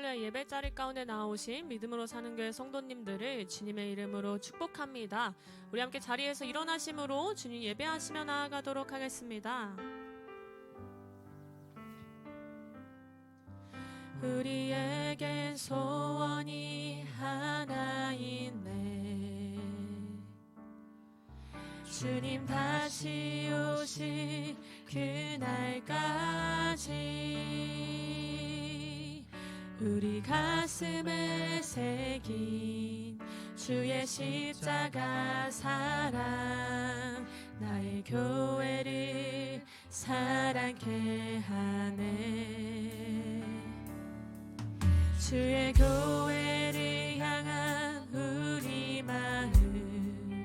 할렐루야. 예배자리 가운데 나오신 믿음으로 사는 교회 성도님들을 주님의 이름으로 축복합니다. 우리 함께 자리에서 일어나심으로 주님 예배하시며 나아가도록 하겠습니다. 우리에겐 소원이 하나 있네. 주님 다시 오실 그날까지 우리 가슴에 새긴 주의 십자가 사랑 나의 교회를 사랑케 하네. 주의 교회를 향한 우리 마음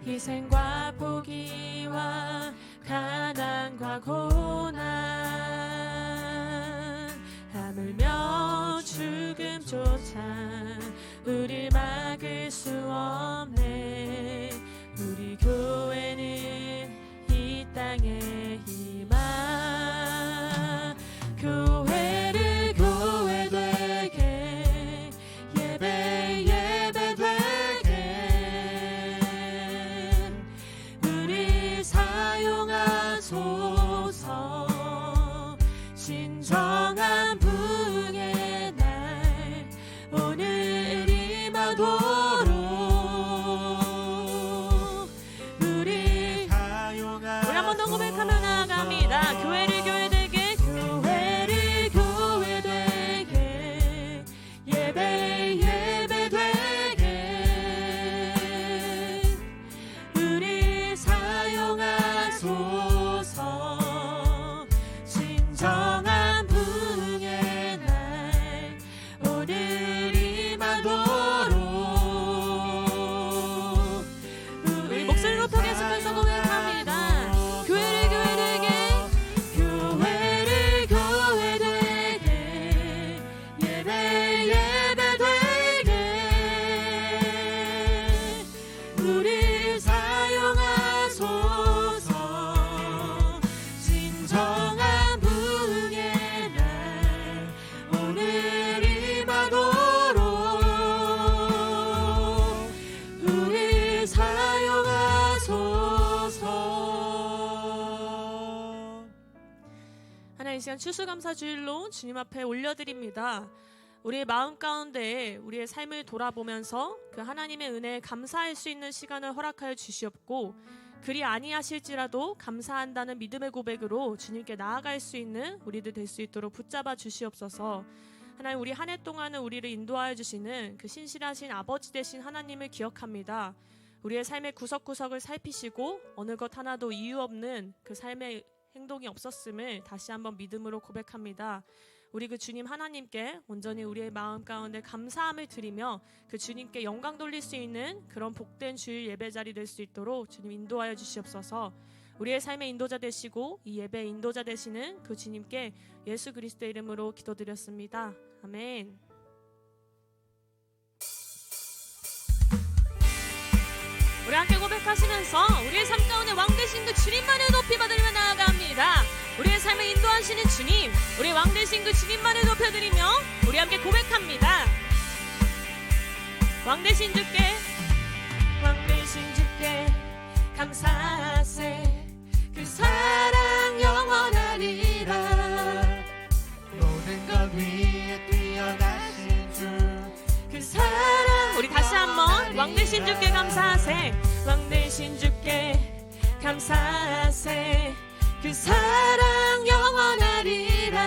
희생과 포기와 가난과 고난 하물며 죽음조차 우릴 막을 수 없네. 우리 교회는 이 땅의 희망. 교회를 교회 되게 예배 되게 우리 사용하소서. 진정한 부흥의 날 오늘 임하도록 우리 한 번 더 고백하며 나아갑니다. 교회를 교회 되게 교회 되게 예배 되게 우리 사용하소서. 진정한 부흥의 날 오늘 임하도록 우리 목소리 높여 계속해서 고백합니다. 교회를 교회 되게 예배 되게 우리 사용하소서. 진정한 부흥의 날 오늘 임하도록 우리 사용하소서. 하나님, 이 시간 추수감사주일로 주님 앞에 올려드립니다. 우리의 마음 가운데 우리의 삶을 돌아보면서 그 하나님의 은혜에 감사할 수 있는 시간을 허락하여 주시옵고, 그리 아니하실지라도 감사한다는 믿음의 고백으로 주님께 나아갈 수 있는 우리들 될 수 있도록 붙잡아 주시옵소서. 하나님, 우리 한 해 동안은 우리를 인도하여 주시는 그 신실하신 아버지 되신 하나님을 기억합니다. 우리의 삶의 구석구석을 살피시고 어느 것 하나도 이유 없는 그 삶의 행동이 없었음을 다시 한번 믿음으로 고백합니다. 우리 그 주님 하나님께 온전히 우리의 마음 가운데 감사함을 드리며 그 주님께 영광 돌릴 수 있는 그런 복된 주일 예배자리 될 수 있도록 주님 인도하여 주시옵소서. 우리의 삶의 인도자 되시고 이 예배의 인도자 되시는 그 주님께 예수 그리스도의 이름으로 기도드렸습니다. 아멘. 우리 함께 고백하시면서 우리의 삶 가운데 왕 되신 그 주님만을 높이 받으며 나아갑니다. 우리의 삶을 인도하시는 주님, 우리 왕 되신 그 주님만을 높여드리며 우리 함께 고백합니다. 왕 되신 주께 감사하세. 그 사랑 영원하리라. 모든 것 위에 뛰어나신 주 그 사랑. 우리 다시 한번 왕 되신 주께 감사하세. 왕 되신 주께 감사하세. 그 사랑 영원하리라.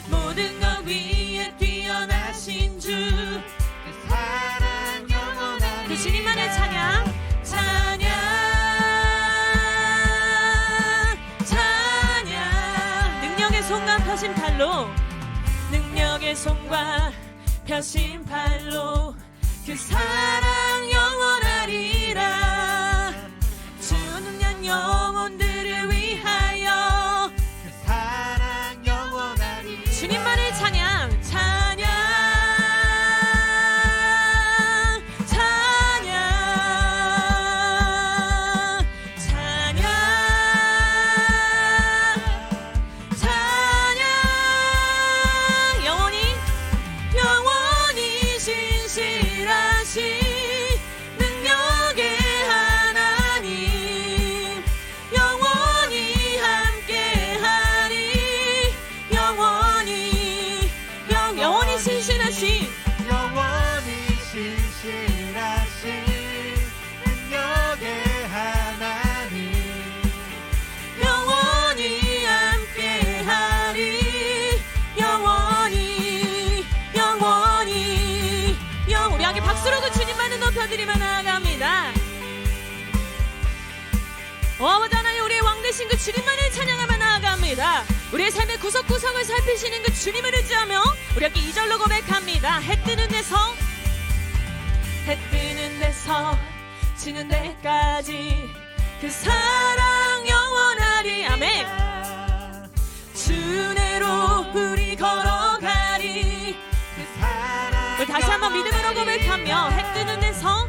모든 것 위에 뛰어나신 주 그 사랑 영원하리라. 그 주님만의 찬양 능력의 손과 펴신 팔로 능력의 손과 펴신 팔로 그 사랑 영원하리라. 주는 영혼들을 위하여 그 사랑 영원하리라. 주님만의 찬양 올려드리며 나아갑니다. 아버지 하나님, 우리의 왕 되신 그 주님만을 찬양하며 나아갑니다. 우리의 삶의 구석구석을 살피시는 그 주님을 의지하며 우리 함께 2절로 고백합니다. 해 뜨는 데서 지는 데까지 그 사랑 영원하리. 아멘. 주 은혜로 우리 걸어가리. 우리 다시 한번 믿음으로 고백하며 해 뜨는 데서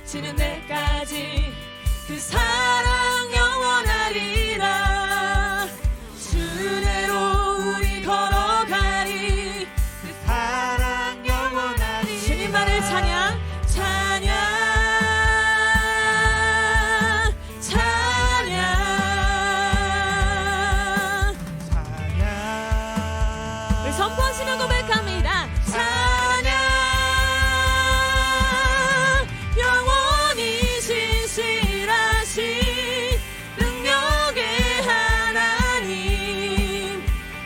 지는 데까지 그 사랑 영원하리라. 주 은혜로 우리 걸어가리. 그 사랑 영원하리. 주님만을 찬양. 우리 선포하시며 고백합니다. 찬양. 영원히 신실하신 능력의 하나님,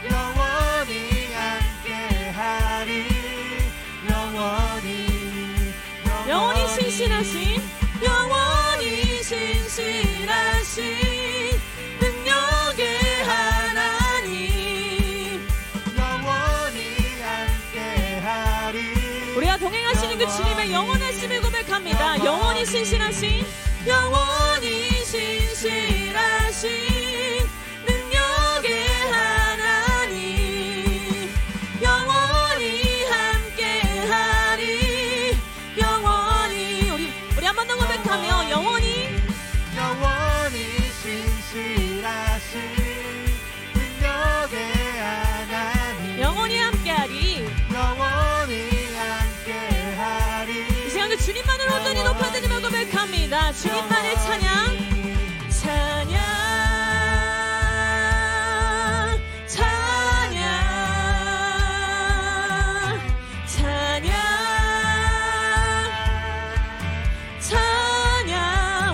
영원히 함께하리. 영원히 신실하신 능력의 하나님, 영원히 함께하리. 우리와 동행하시는 그 주님의 영원하심을 고백합니다. 영원히 신실하신 능력의 하나님, 영원히 함께하리. 영원히 우리 한 번 더 고백하며 영원히 신실하신 능력의 하나님, 영원히 함께하리. 영원히 함께하리. 이 시간 그 주님만을 온전히 높아드리며 고백합니다. 주님만의 찬양.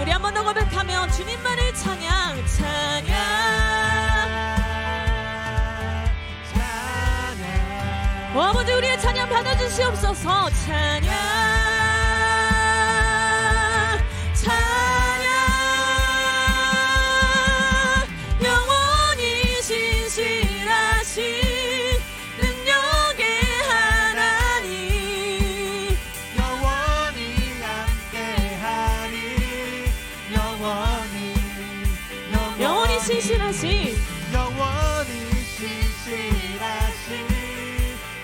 우리 한 번 더 고백하며 주님만을 찬양. 아버지, 우리의 찬양 받아주시옵소서. 영원히 신실하신 능력의 하나님, 영원히 함께하리. 영원히 신실하신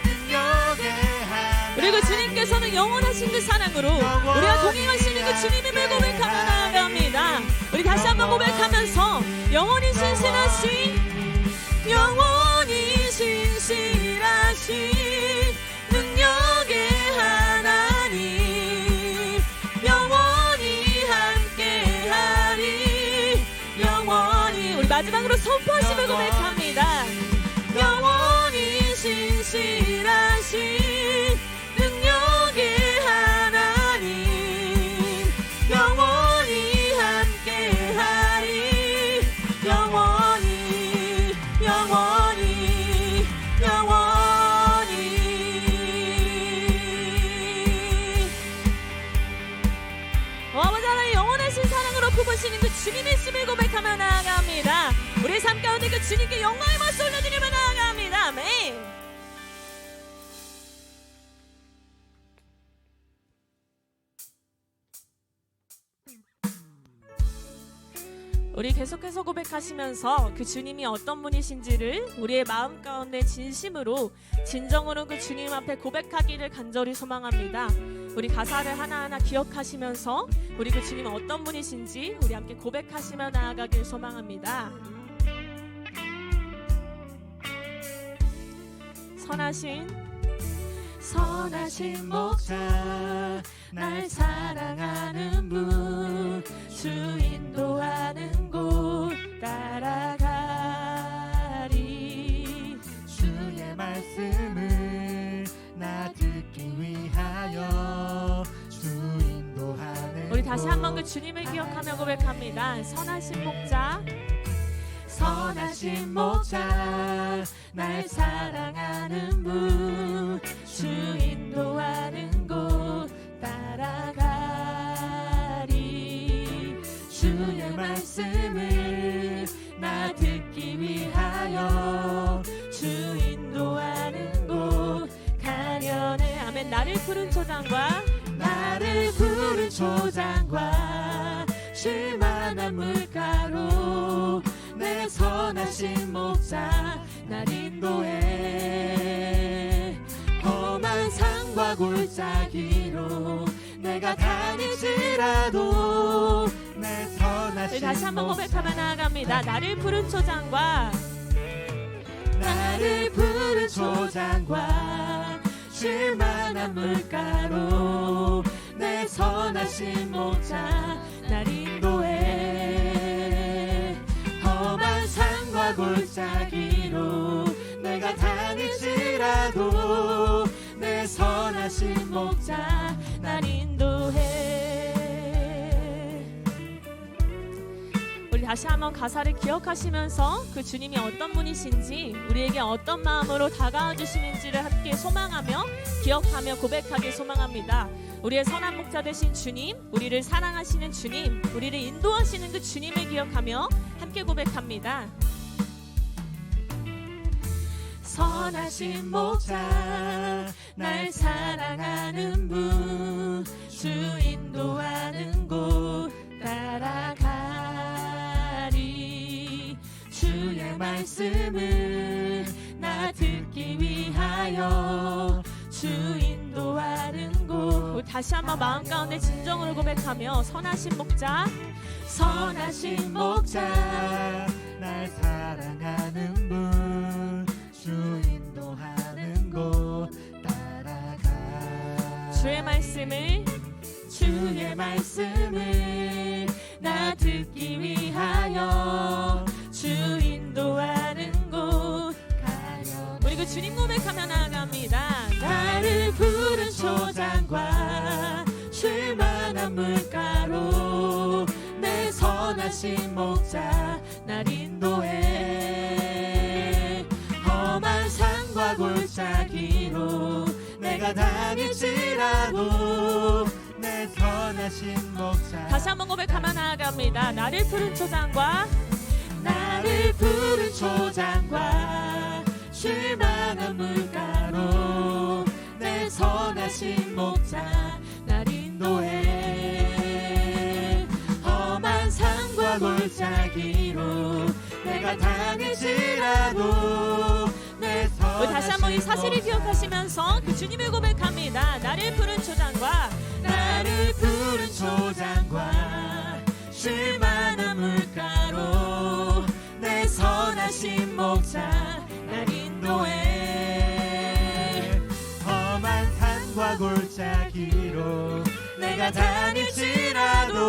능력의 하나님. 그리고 주님께서는 영원하신 그 사랑으로 우리와 동행하시는 그 주님임을 고백하며 나아갑니다. 우리 다시 한번 고백하면서 영원히 신실하신 능력의 하나님, 영원히 함께하리. 영원히 우리 마지막으로 선포하시며 고백합니다. 영원히 신실하신 능력의 하나님, 영원히 함께하리. 영원히 아버지 하나님, 영원하신 사랑으로 품으시는 그 주님의 있음을 고백하며 나아갑니다. 우리의 삶 가운데 그 주님께 영광의 박수 올려드리며 나아갑니다. 아멘. 우리 계속해서 고백하시면서 그 주님이 어떤 분이신지를 우리의 마음 가운데 진심으로 진정으로 그 주님 앞에 고백하기를 간절히 소망합니다. 우리 가사를 하나하나 기억하시면서 우리 그 주님은 어떤 분이신지 우리 함께 고백하시며 나아가길 소망합니다. 선하신 목자, 날 사랑하는 분, 주 인도하는 곳 따라가리. 주의 말씀을 나 듣기 위하여 주 인도하는 우리 다시 한번 그 주님을 기억하며 고백합니다. 선하신 목자, 날 사랑하는 분, 주 인도하는 곳 초장과 나를 푸른 초장과 쉴만한 물가로 내 선하신 목자 날 인도해. 험한 산과 골짜기로 내가 다닐지라도 내 선하신 다시 한번 고백하며 나아갑니다. 나를 푸른 초장과 나를 푸른 초장과 쉴만한 물가로 내 선하신 목자 날 인도해. 험한 산과 골짜기로 내가 다닐지라도 내 선하신 목자 날 인도해. 우리 다시 한번 가사를 기억하시면서 그 주님이 어떤 분이신지, 우리에게 어떤 마음으로 다가와 주시는지를 함께 소망하며 기억하며 고백하길 소망합니다. 우리의 선한 목자 되신 주님, 우리를 사랑하시는 주님, 우리를 인도하시는 그 주님을 기억하며 함께 고백합니다. 선하신 목자 날 사랑하는 분, 주 인도하는 곳 따라가리. 주의 말씀을 나 듣기 위하여 주 인도하는 곳. 다시 한번 마음 가운데 진정으로 고백하며 선하신 목자, 선하신 목자 날 사랑하는 분, 주 인도하는 곳 따라가. 주의 말씀을 나 듣기 위하여 주 인도하는 곳 가려. 우리 그 주님 고백하며 나아갑니다. 나를 푸른 초장과 쉴만한 물가로 내 선하신 목자 날 인도해. 험한 산과 골짜기로 내가 다닐지라도 내 선하신 목자. 다시 한번 고백하며 나아갑니다. 나를 푸른 초장과 나를 푸른 초장과 쉴만한 물가로 내 선하신 목자 날 인도해. 험한 산과 골짜기로 내가 다닐지라도 내 선하신. 우리 다시 한번 이 사실을 기억하시면서 그 주님을 고백합니다. 나를 푸른 초장과 나를 푸른 초장과 쉴만한 물가로 내 선하신 목자 날 인도해. 험한 산과 골짜기로 내가 다닐지라도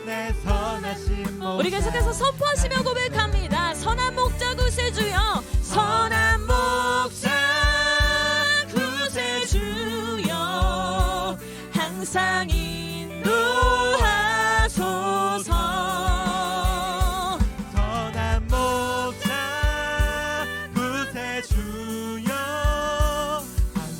내 선하신 목자. 우리 계속해서 선포하시며 고백합니다. 선한 목자 구세주여, 선한 목자 구세주여 항상 인도하소서. 선한 목자 구세주여.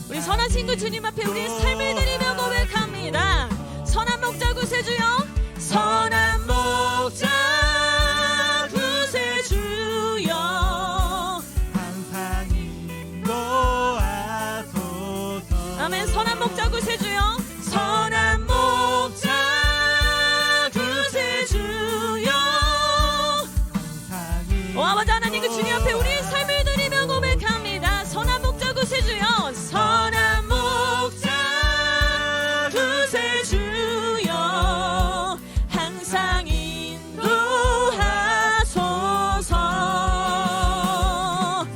우리 선하신 그 주님 앞에 우리의 삶을 드리며 고백합니다. 선한 목자 구세주여, 선한 목자 구세주여 항상 인도하소서. 아멘. 선한 목자 구세주여, 선한 목자 구세주여 항상 오 아버지 하나님 그 주님 앞에 우리의 삶을 드리며 고백합니다. 선한 목자 구세주여, 선한 목자 구세주여 항상 인도하소서.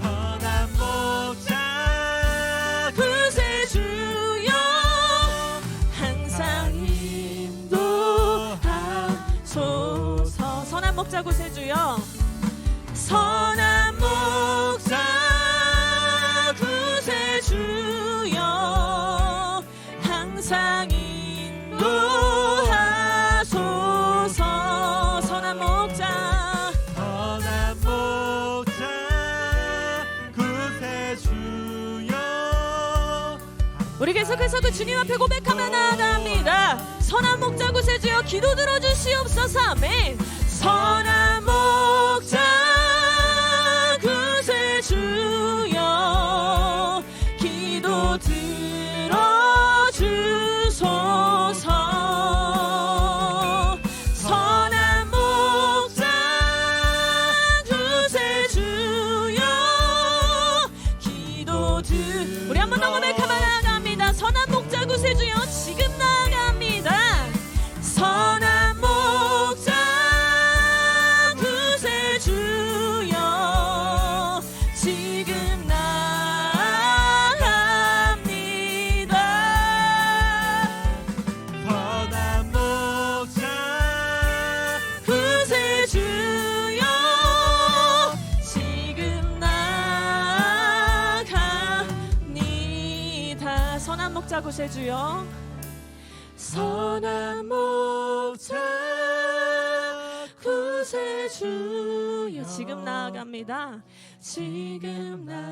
선한 목자 구세주여 항상 인도하소서. 선한 목자 구세주여, 선한 목자 구세주여 항상 인도하소서. 선한 목자, 선한 목자 구세주여. 우리 계속해서 그 주님 앞에 고백하며 나아갑니다. 선한 목자 구세주여 기도 들어주시옵소서. 아멘. 선한 목자 구세주여 기도 들어주시옵소서. 구세주여, 선한 목자 구세주여. 지금 나아갑니다. 지금 나아갑니다.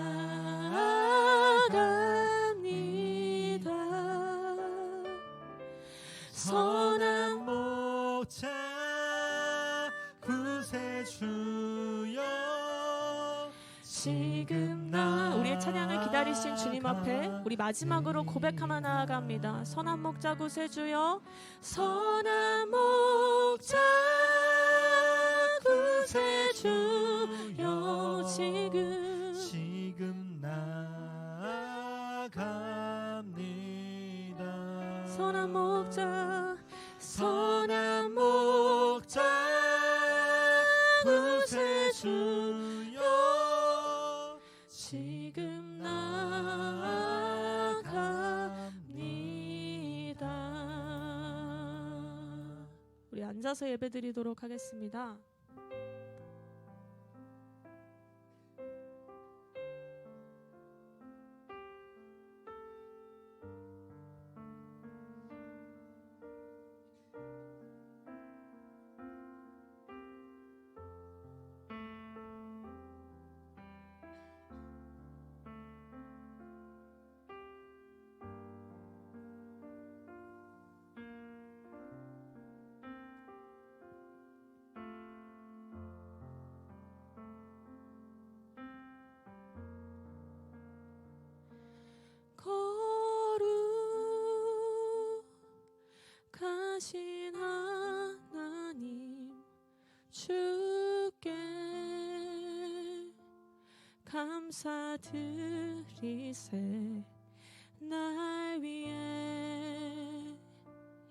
선한 목자 구세주여. 지금 나 우리의 찬양을 기다리신 주님 앞에 우리 마지막으로 고백하며 나아갑니다. 선한 목자 구세주여, 선한 목자 구세주여. 지금 나아갑니다. 선한 목자, 선한 목자 구세주여. 지금 나아갑니다. 우리 앉아서 예배드리도록 하겠습니다. 거룩하신 하나님, 주께 감사드리세. 날 위해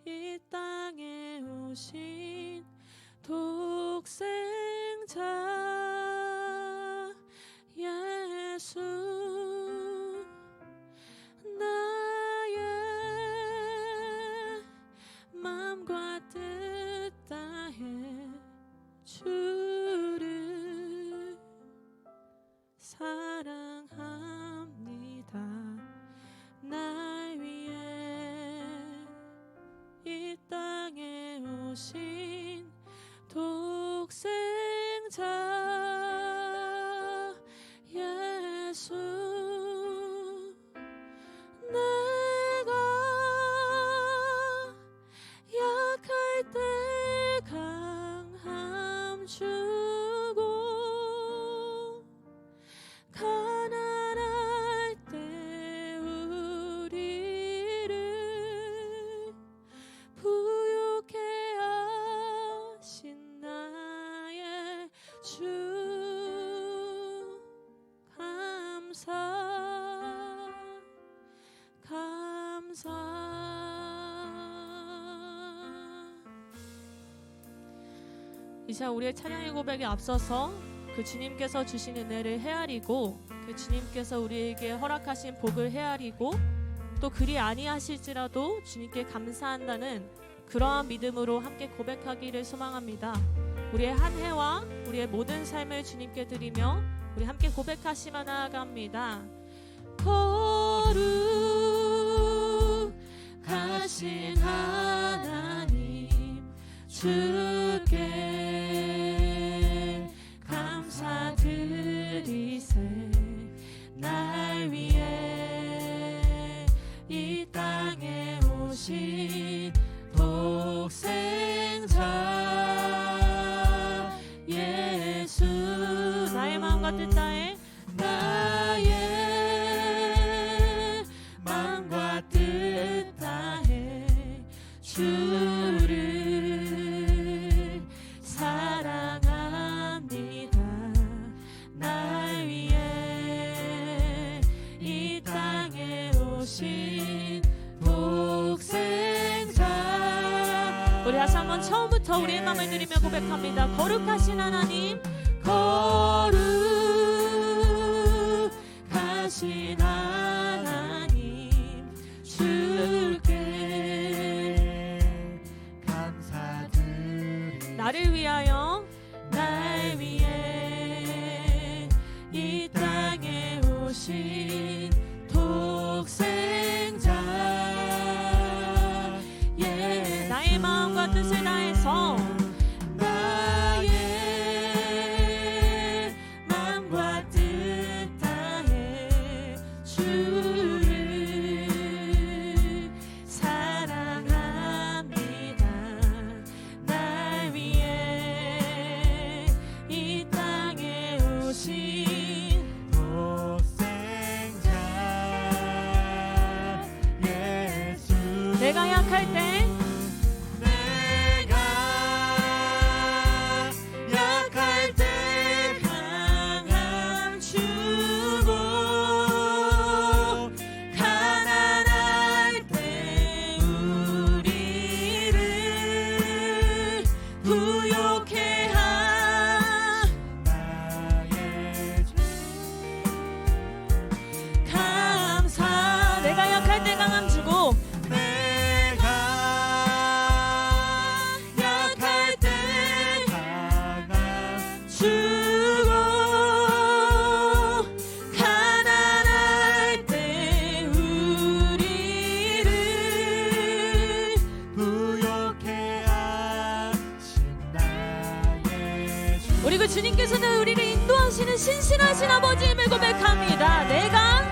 이 땅에 오신 독생자 예수, 나의 마음과 뜻 다해 주를 사랑합니다. 날 위해 이 땅에 오신 독생자 예수, 내가 약할 때 강함 주고, 가난할 때 우리를 부유케 하신 나의 주, 감사. 이 시간 우리의 찬양의 고백에 앞서서 그 주님께서 주신 은혜를 헤아리고, 그 주님께서 우리에게 허락하신 복을 헤아리고, 또 그리 아니하실지라도 주님께 감사한다는 그러한 믿음으로 함께 고백하기를 소망합니다. 우리의 한 해와 우리의 모든 삶을 주님께 드리며 우리 함께 고백하시며 나아갑니다. 거룩하신 하나님, 주께 감사드리세. 날 위해 이 땅에 오신 독생자 예수, 나의 마음과 뜻 다해, 나의 마음과 뜻 다해 주를 사랑합니다. 날 위해 이 땅에 오신 독생자. 우리 다시 한번 처음부터 우리의 마음을 드리며 고백합니다. 거룩하신 하나님, 거룩하신 하나님, 주께 감사드리. 나를 위하여, 날 위해 이 땅에 오신 독생자 내가 약할 때 내가 약할 때 강함 주고 가난할 때 우리를 부욕해 나의 주 감사 내가 약할 때 강함 주고 내가 약할 때 강함 주고 가난할 때 우리를 부욕해 하신 나의 주 우리 그 주님께서는 우리를 인도하시는 신실하신 아버지임을 고백합니다. 내가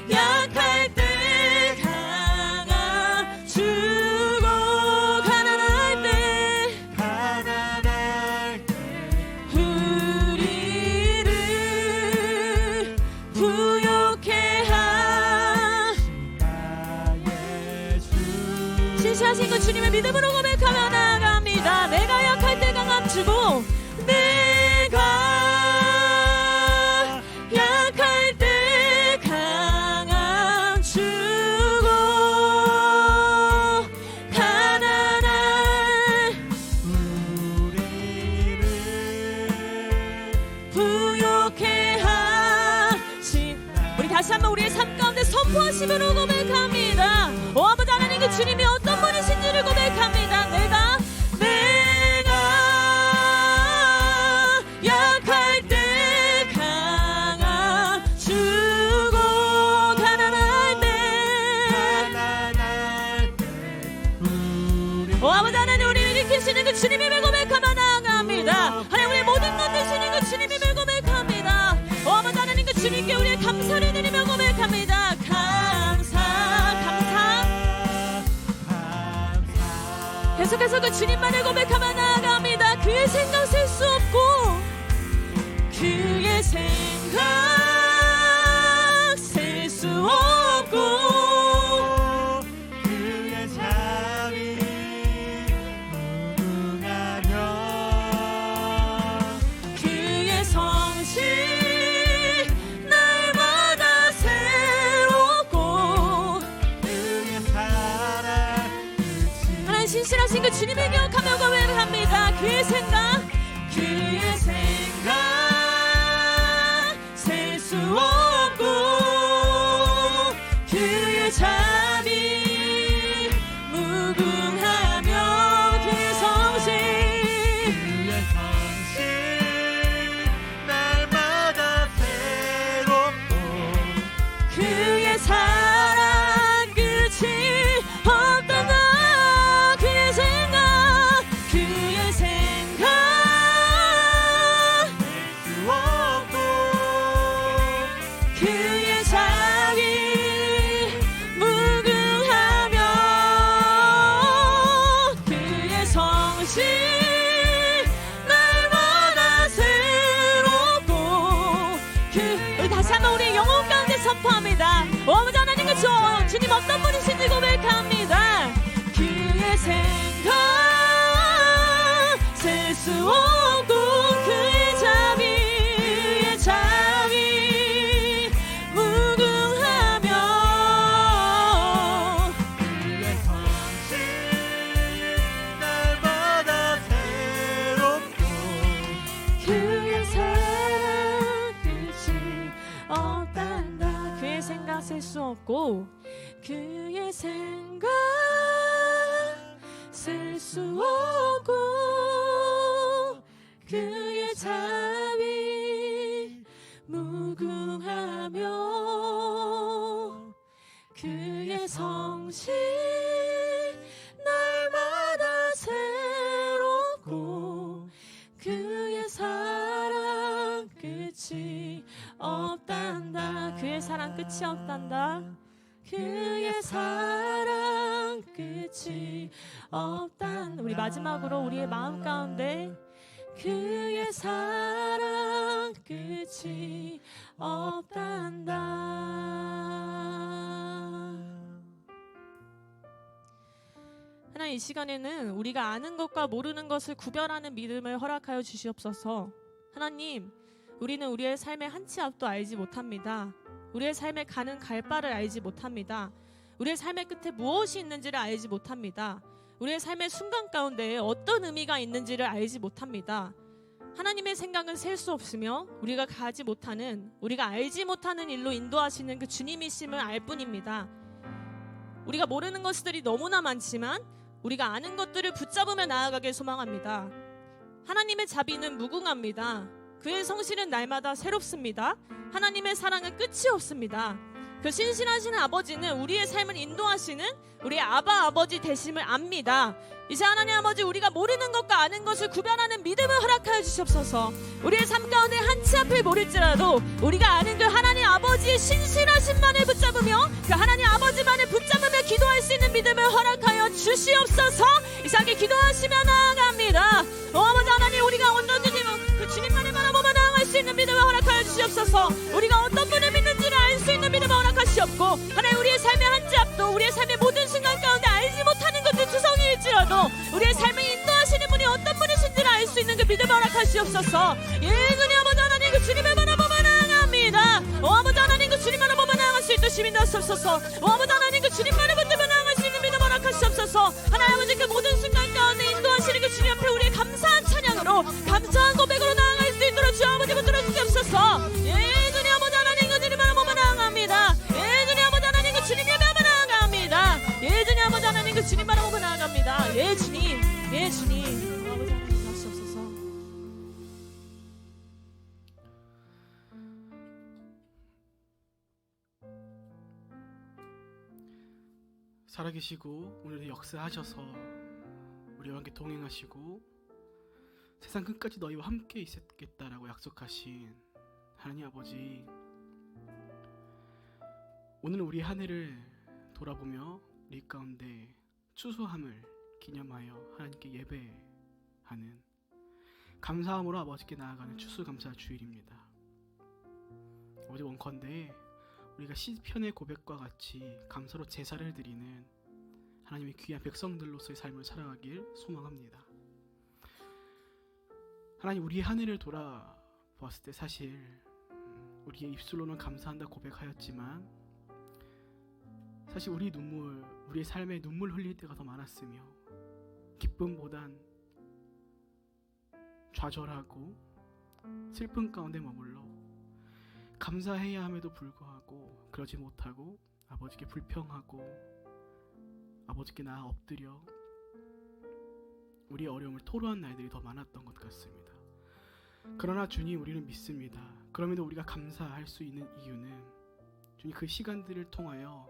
약할 때 강함 주고 가난할 때 우리를 부욕해 나의 주 신실하신 그 주님의 믿음으로 고백하며 나아갑니다. 내가 약할 때 강함 주고 내가 약할 때 강함 주고 가난할 우리를 부욕해 하신 우리 다시 한번 우리의 삶 가운데 선포하심으로 고백합니다. 오 아버지 하나님 그 주님이 어떤 분이신지를 고백합니다. 내가 약할 때 강함 주고 가난할 때 우리 오 아버지 하나님 우리를 일으키시는 그 주님임을 고백하며 나아갑니다. 하나님 우리의 모든 것 되시는 그 주님임을 고백합니다. 오 아버지 하나님 그 주님께 우리의 감사를 드리며 고백합니다. 감사 계속해서 그 주님만을 고백하며 나아갑니다. 그의 생각 셀 수 없고 그의 생각 셀 수 없고 그의 자비 무궁하며 그의 성실 날마다 새롭고 그의 사랑 하나님 신실하신 그 주님을 기억하며 고백합니다. 그의 생각 셀 수 없고 그의 자비 무궁하며 그의 성실 날마다 새롭고 그의 사랑 끝이 없단다. 그의 생각 수 없고 그의 자비 무궁하며 그의 성실 날마다 새롭고 우리 다시 한번 우리 영혼 가운데 선포합니다. 오 아버지 하나님 그 주님 어떤 분이신지 고백합니다. 그의 생각 셀 수 없고 그의 자비 무궁하며 그의 성실 날마다 새롭고 그의 사랑 끝이 없단다. 그의 생각 셀 수 없고 그의 생각 셀 수 없고 그의 자비 무궁하며 그의 성실 날마다 새롭고 그의 사랑 끝이 없단다. 그의 사랑 끝이 없단다. 그의 사랑 끝이 없단다. 우리 마지막으로 우리의 마음 가운데 그의 사랑 끝이 없단다. 하나님, 이 시간에는 우리가 아는 것과 모르는 것을 구별하는 믿음을 허락하여 주시옵소서. 하나님, 우리는 우리의 삶의 한 치 앞도 알지 못합니다. 우리의 삶에 가는 갈 바를 알지 못합니다. 우리의 삶의 끝에 무엇이 있는지를 알지 못합니다. 우리의 삶의 순간 가운데 어떤 의미가 있는지를 알지 못합니다. 하나님의 생각은 셀 수 없으며 우리가 가지 못하는, 우리가 알지 못하는 일로 인도하시는 그 주님이심을 알 뿐입니다. 우리가 모르는 것들이 너무나 많지만 우리가 아는 것들을 붙잡으며 나아가길 소망합니다. 하나님의 자비는 무궁합니다. 그의 성실은 날마다 새롭습니다. 하나님의 사랑은 끝이 없습니다. 그 신실하신 아버지는 우리의 삶을 인도하시는 우리의 아바 아버지 되심을 압니다. 이제 하나님 아버지, 우리가 모르는 것과 아는 것을 구별하는 믿음을 허락하여 주시옵소서. 우리의 삶 가운데 한 치 앞을 모를지라도 우리가 아는 그 하나님 아버지의 신실하심만을 붙잡으며 그 하나님 아버지만을 붙잡으며 기도할 수 있는 믿음을 허락하여 주시옵소서. 이상하게 기도하시며 나아갑니다. 아버지 하나님, 우리가 어떤 그 주님만을 바라보며 나아갈 수 있는 믿음을 허락하여 주시옵소서. 우리가 어떤 분을 믿는지를 알 수 있는 믿음을 허락하시옵고, 하나님, 우리의 삶의 한 치 앞도 우리의 삶의 모든 순간 가운데 알지 못하는 것들 투성이일지라도 우리의 삶을 인도하시는 분이 어떤 분이신지를 알 수 있는 그 믿음을 허락하시옵소서. 예수님 아버지 하나님, 그 주님을 바라보며 나아갑니다. 아버지 하나님, 그 주님을 바라보며 나아갈 수 있도록 시민 되시옵소서. 아버지 하나님, 그 주님만을 붙들며 나아갈 수 있는 믿음을 허락하시옵소서. 하나님 아버지, 그 모든 순간 가운데 인도하시는 그 주님 앞에 우리의 감사한 찬양으로, 감사한 고백으로 나아갈 수 있도록 주 아버지 붙들어 주옵소서. 예수님 아버지 하나님, 그 주님을 바라보며 나아갑니다. 예수님 아버지 하나님, 그 주님 예배하며 나아갑니다. 예수님 아버지 하나님, 그 주님 바라보며 나아갑니다. 예 주님, 예 주님. 아버지 하나님, 하시옵소서. 살아계시고 오늘도 역사하셔서 우리와 함께 동행하시고 세상 끝까지 너희와 함께 있겠다라고 약속하신 하나님 아버지, 오늘 우리 한 해를 돌아보며 우리 가운데 추수함을 기념하여 하나님께 예배하는, 감사함으로 아버지께 나아가는 추수감사 주일입니다. 아버지, 원컨대 우리가 시편의 고백과 같이 감사로 제사를 드리는 하나님의 귀한 백성들로서의 삶을 살아가길 소망합니다. 하나님, 우리의 한 해를 돌아보았을 때 사실 우리의 입술로는 감사한다 고백하였지만 사실 우리의 삶에 눈물 흘릴 때가 더 많았으며 기쁨보단 좌절하고 슬픔 가운데 머물러 감사해야 함에도 불구하고 그러지 못하고 아버지께 불평하고 아버지께 나아 엎드려 우리의 어려움을 토로한 날들이 더 많았던 것 같습니다. 그러나 주님, 우리는 믿습니다. 그럼에도 우리가 감사할 수 있는 이유는 주님 그 시간들을 통하여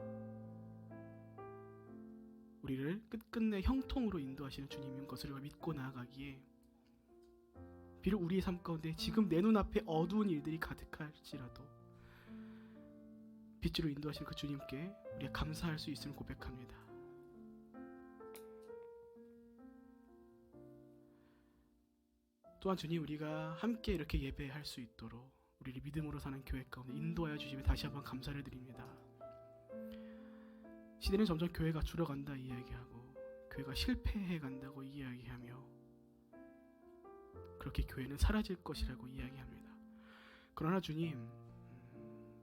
우리를 끝끝내 형통으로 인도하시는 주님인 것을 믿고 나아가기에, 비록 우리의 삶 가운데 지금 내 눈앞에 어두운 일들이 가득할지라도 빛으로 인도하시는 그 주님께 우리가 감사할 수 있음을 고백합니다. 또한 주님, 우리가 함께 이렇게 예배할 수 있도록 우리를 믿음으로 사는 교회 가운데 인도하여 주시며 다시 한번 감사를 드립니다. 시대는 점점 교회가 줄어간다 이야기하고 교회가 실패해 간다고 이야기하며 그렇게 교회는 사라질 것이라고 이야기합니다. 그러나 주님,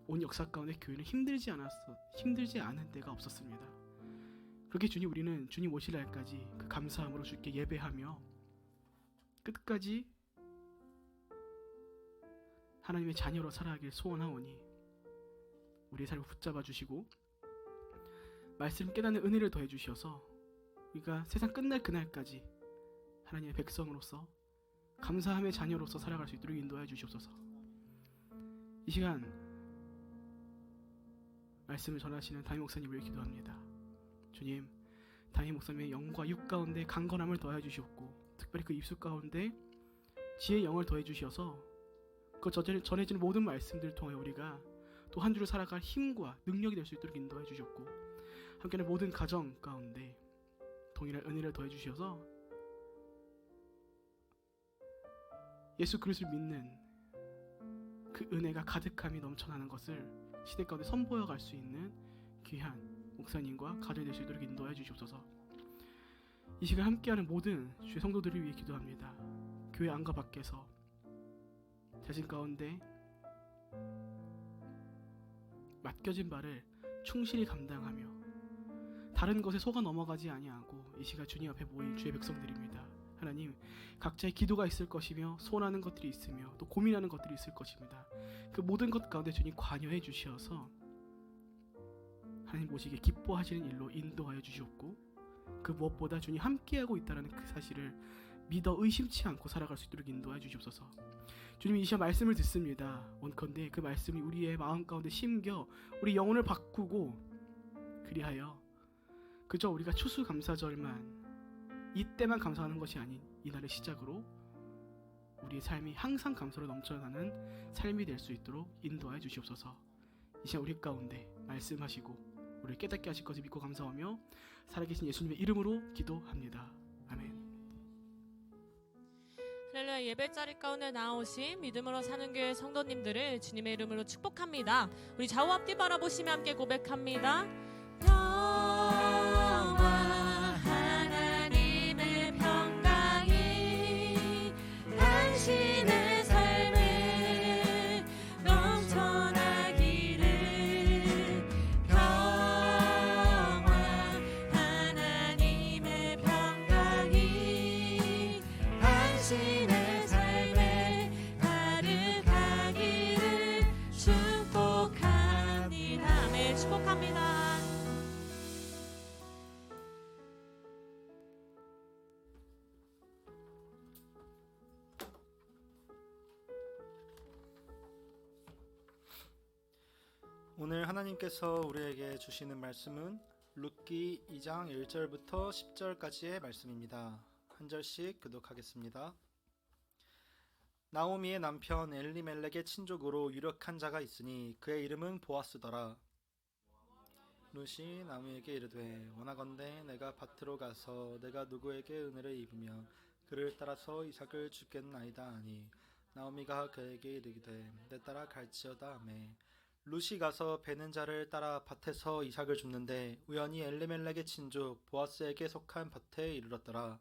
온 역사 가운데 교회는 힘들지 않은 때가 없었습니다. 그렇게 주님, 우리는 주님 오실 날까지 그 감사함으로 주께 예배하며 끝까지 하나님의 자녀로 살아가길 소원하오니 우리의 삶을 붙잡아 주시고 말씀 깨닫는 은혜를 더해 주셔서 우리가 세상 끝날 그날까지 하나님의 백성으로서 감사함의 자녀로서 살아갈 수 있도록 인도해 주시옵소서. 이 시간 말씀을 전하시는 담임 목사님을 기도합니다. 주님, 담임 목사님의 영과 육 가운데 강건함을 더해 주시옵고 특별히 그 입술 가운데 지혜의 영을 더해 주셔서 그 전해지는 모든 말씀들을 통해 우리가 또 한 주를 살아갈 힘과 능력이 될 수 있도록 인도해 주셨고, 함께는 모든 가정 가운데 동일한 은혜를 더해 주셔서 예수 그리스도를 믿는 그 은혜가 가득함이 넘쳐나는 것을 시대 가운데 선보여 갈 수 있는 귀한 목사님과 가정이 될 수 있도록 인도해 주시옵소서. 이 시간 함께하는 모든 주의 성도들을 위해 기도합니다. 교회 안과 밖에서 자신 가운데 맡겨진 바를 충실히 감당하며 다른 것에 속아 넘어가지 아니하고 이 시간 주님 앞에 모인 주의 백성들입니다. 하나님, 각자의 기도가 있을 것이며 소원하는 것들이 있으며 또 고민하는 것들이 있을 것입니다. 그 모든 것 가운데 주님 관여해 주시어서 하나님 보시기에 기뻐하시는 일로 인도하여 주시옵고, 그 무엇보다 주님 함께하고 있다는 그 사실을 믿어 의심치 않고 살아갈 수 있도록 인도하여 주시옵소서. 주님, 이 시간 말씀을 듣습니다. 원컨대 그 말씀이 우리의 마음 가운데 심겨 우리 영혼을 바꾸고, 그리하여 그저 우리가 추수감사절만 이때만 감사하는 것이 아닌 이날의 시작으로 우리의 삶이 항상 감사로 넘쳐나는 삶이 될 수 있도록 인도하여 주시옵소서. 이 시간 우리 가운데 말씀하시고 우리를 깨닫게 하실 것을 믿고 감사하며 살아계신 예수님의 이름으로 기도합니다. 아멘. 할렐루야. 예배자리 가운데 나오신 믿음으로 사는 교회 성도님들을 주님의 이름으로 축복합니다. 우리 좌우 앞뒤 바라보시며 함께 고백합니다. 평화 하나님의 평강이 당신의 삶에 넘쳐나기를. 평화 하나님의 평강이 당신의 삶에 가득하기를 축복합니다. 네, 축복합니다. 오늘 하나님께서 우리에게 주시는 말씀은 룻기 2장 1절부터 10절까지의 말씀입니다. 한 절씩 교독하겠습니다. 나오미의 남편 엘리멜렉의 친족으로 유력한 자가 있으니 그의 이름은 보아스더라. 룻이 나오미에게 이르되, 원하건대 내가 밭으로 가서 내가 누구에게 은혜를 입으며 그를 따라서 이삭을 주겠나이다 하니, 나오미가 그에게 이르기되, 내 따라 갈지어다 하매, 룻이 가서 베는 자를 따라 밭에서 이삭을 줍는데 우연히 엘리멜렉의 친족 보아스에게 속한 밭에 이르렀더라.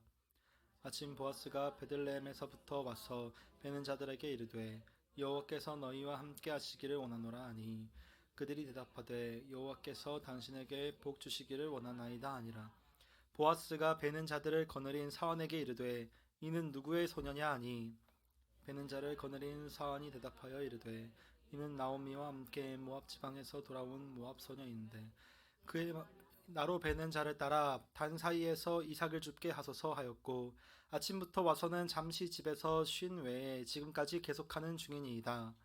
아침 보아스가 베들레헴에서부터 와서 베는 자들에게 이르되, 여호와께서 너희와 함께 하시기를 원하노라 하니, 그들이 대답하되, 여호와께서 당신에게 복 주시기를 원하나이다 하니라. 보아스가 베는 자들을 거느린 사원에게 이르되, 이는 누구의 소녀냐 하니, 베는 자를 거느린 사원이 대답하여 이르되, 이는 나오미와 함께 모압 지방에서 돌아온 모압 소녀인데 그의 나로 베는 자를 따라 단 사이에서 이삭을 줍게 하소서 하였고, 아침부터 와서는 잠시 집에서 쉰 외에 지금까지 계속하는 중이니이다.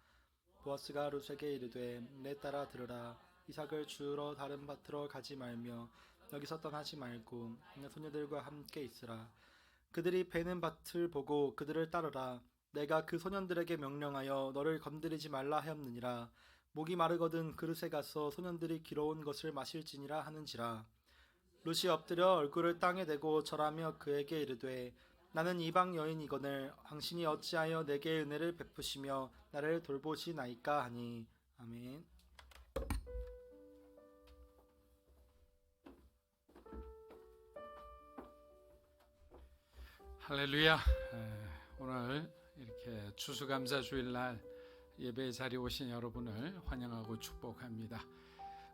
보아스가 룻에게 이르되, 내 따라 들으라. 이삭을 주우러 다른 밭으로 가지 말며 여기서 떠나지 말고 내 소녀들과 함께 있으라. 그들이 베는 밭을 보고 그들을 따르라. 내가 그 소년들에게 명령하여 너를 건드리지 말라 하였느니라. 목이 마르거든 그릇에 가서 소년들이 길어온 것을 마실지니라 하는지라. 룻이 엎드려 얼굴을 땅에 대고 절하며 그에게 이르되, 나는 이방 여인이거늘 당신이 어찌하여 내게 은혜를 베푸시며 나를 돌보시나이까 하니. 아멘. 할렐루야. 오늘 이렇게 추수감사 주일날 예배의 자리에 오신 여러분을 환영하고 축복합니다.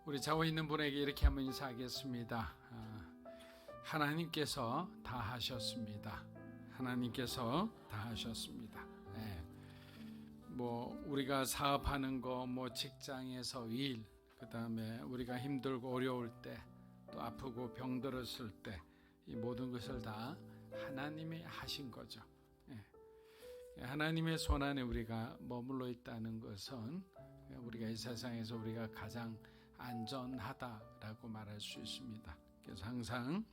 우리 좌우에 있는 분에게 이렇게 한번 인사하겠습니다. 하나님께서 다 하셨습니다. 하나님께서 다 하셨습니다. 뭐 우리가 사업하는 거, 뭐 직장에서 일, 그 다음에 우리가 힘들고 어려울 때, 또 아프고 병들었을 때, 이 모든 것을 다 하나님이 하신 거죠. 하나님의 손 안에 우리가 머물러 있다는 것은 우리가 이 세상에서 우리가 가장 안전하다라고 말할 수 있습니다. 그래서 항상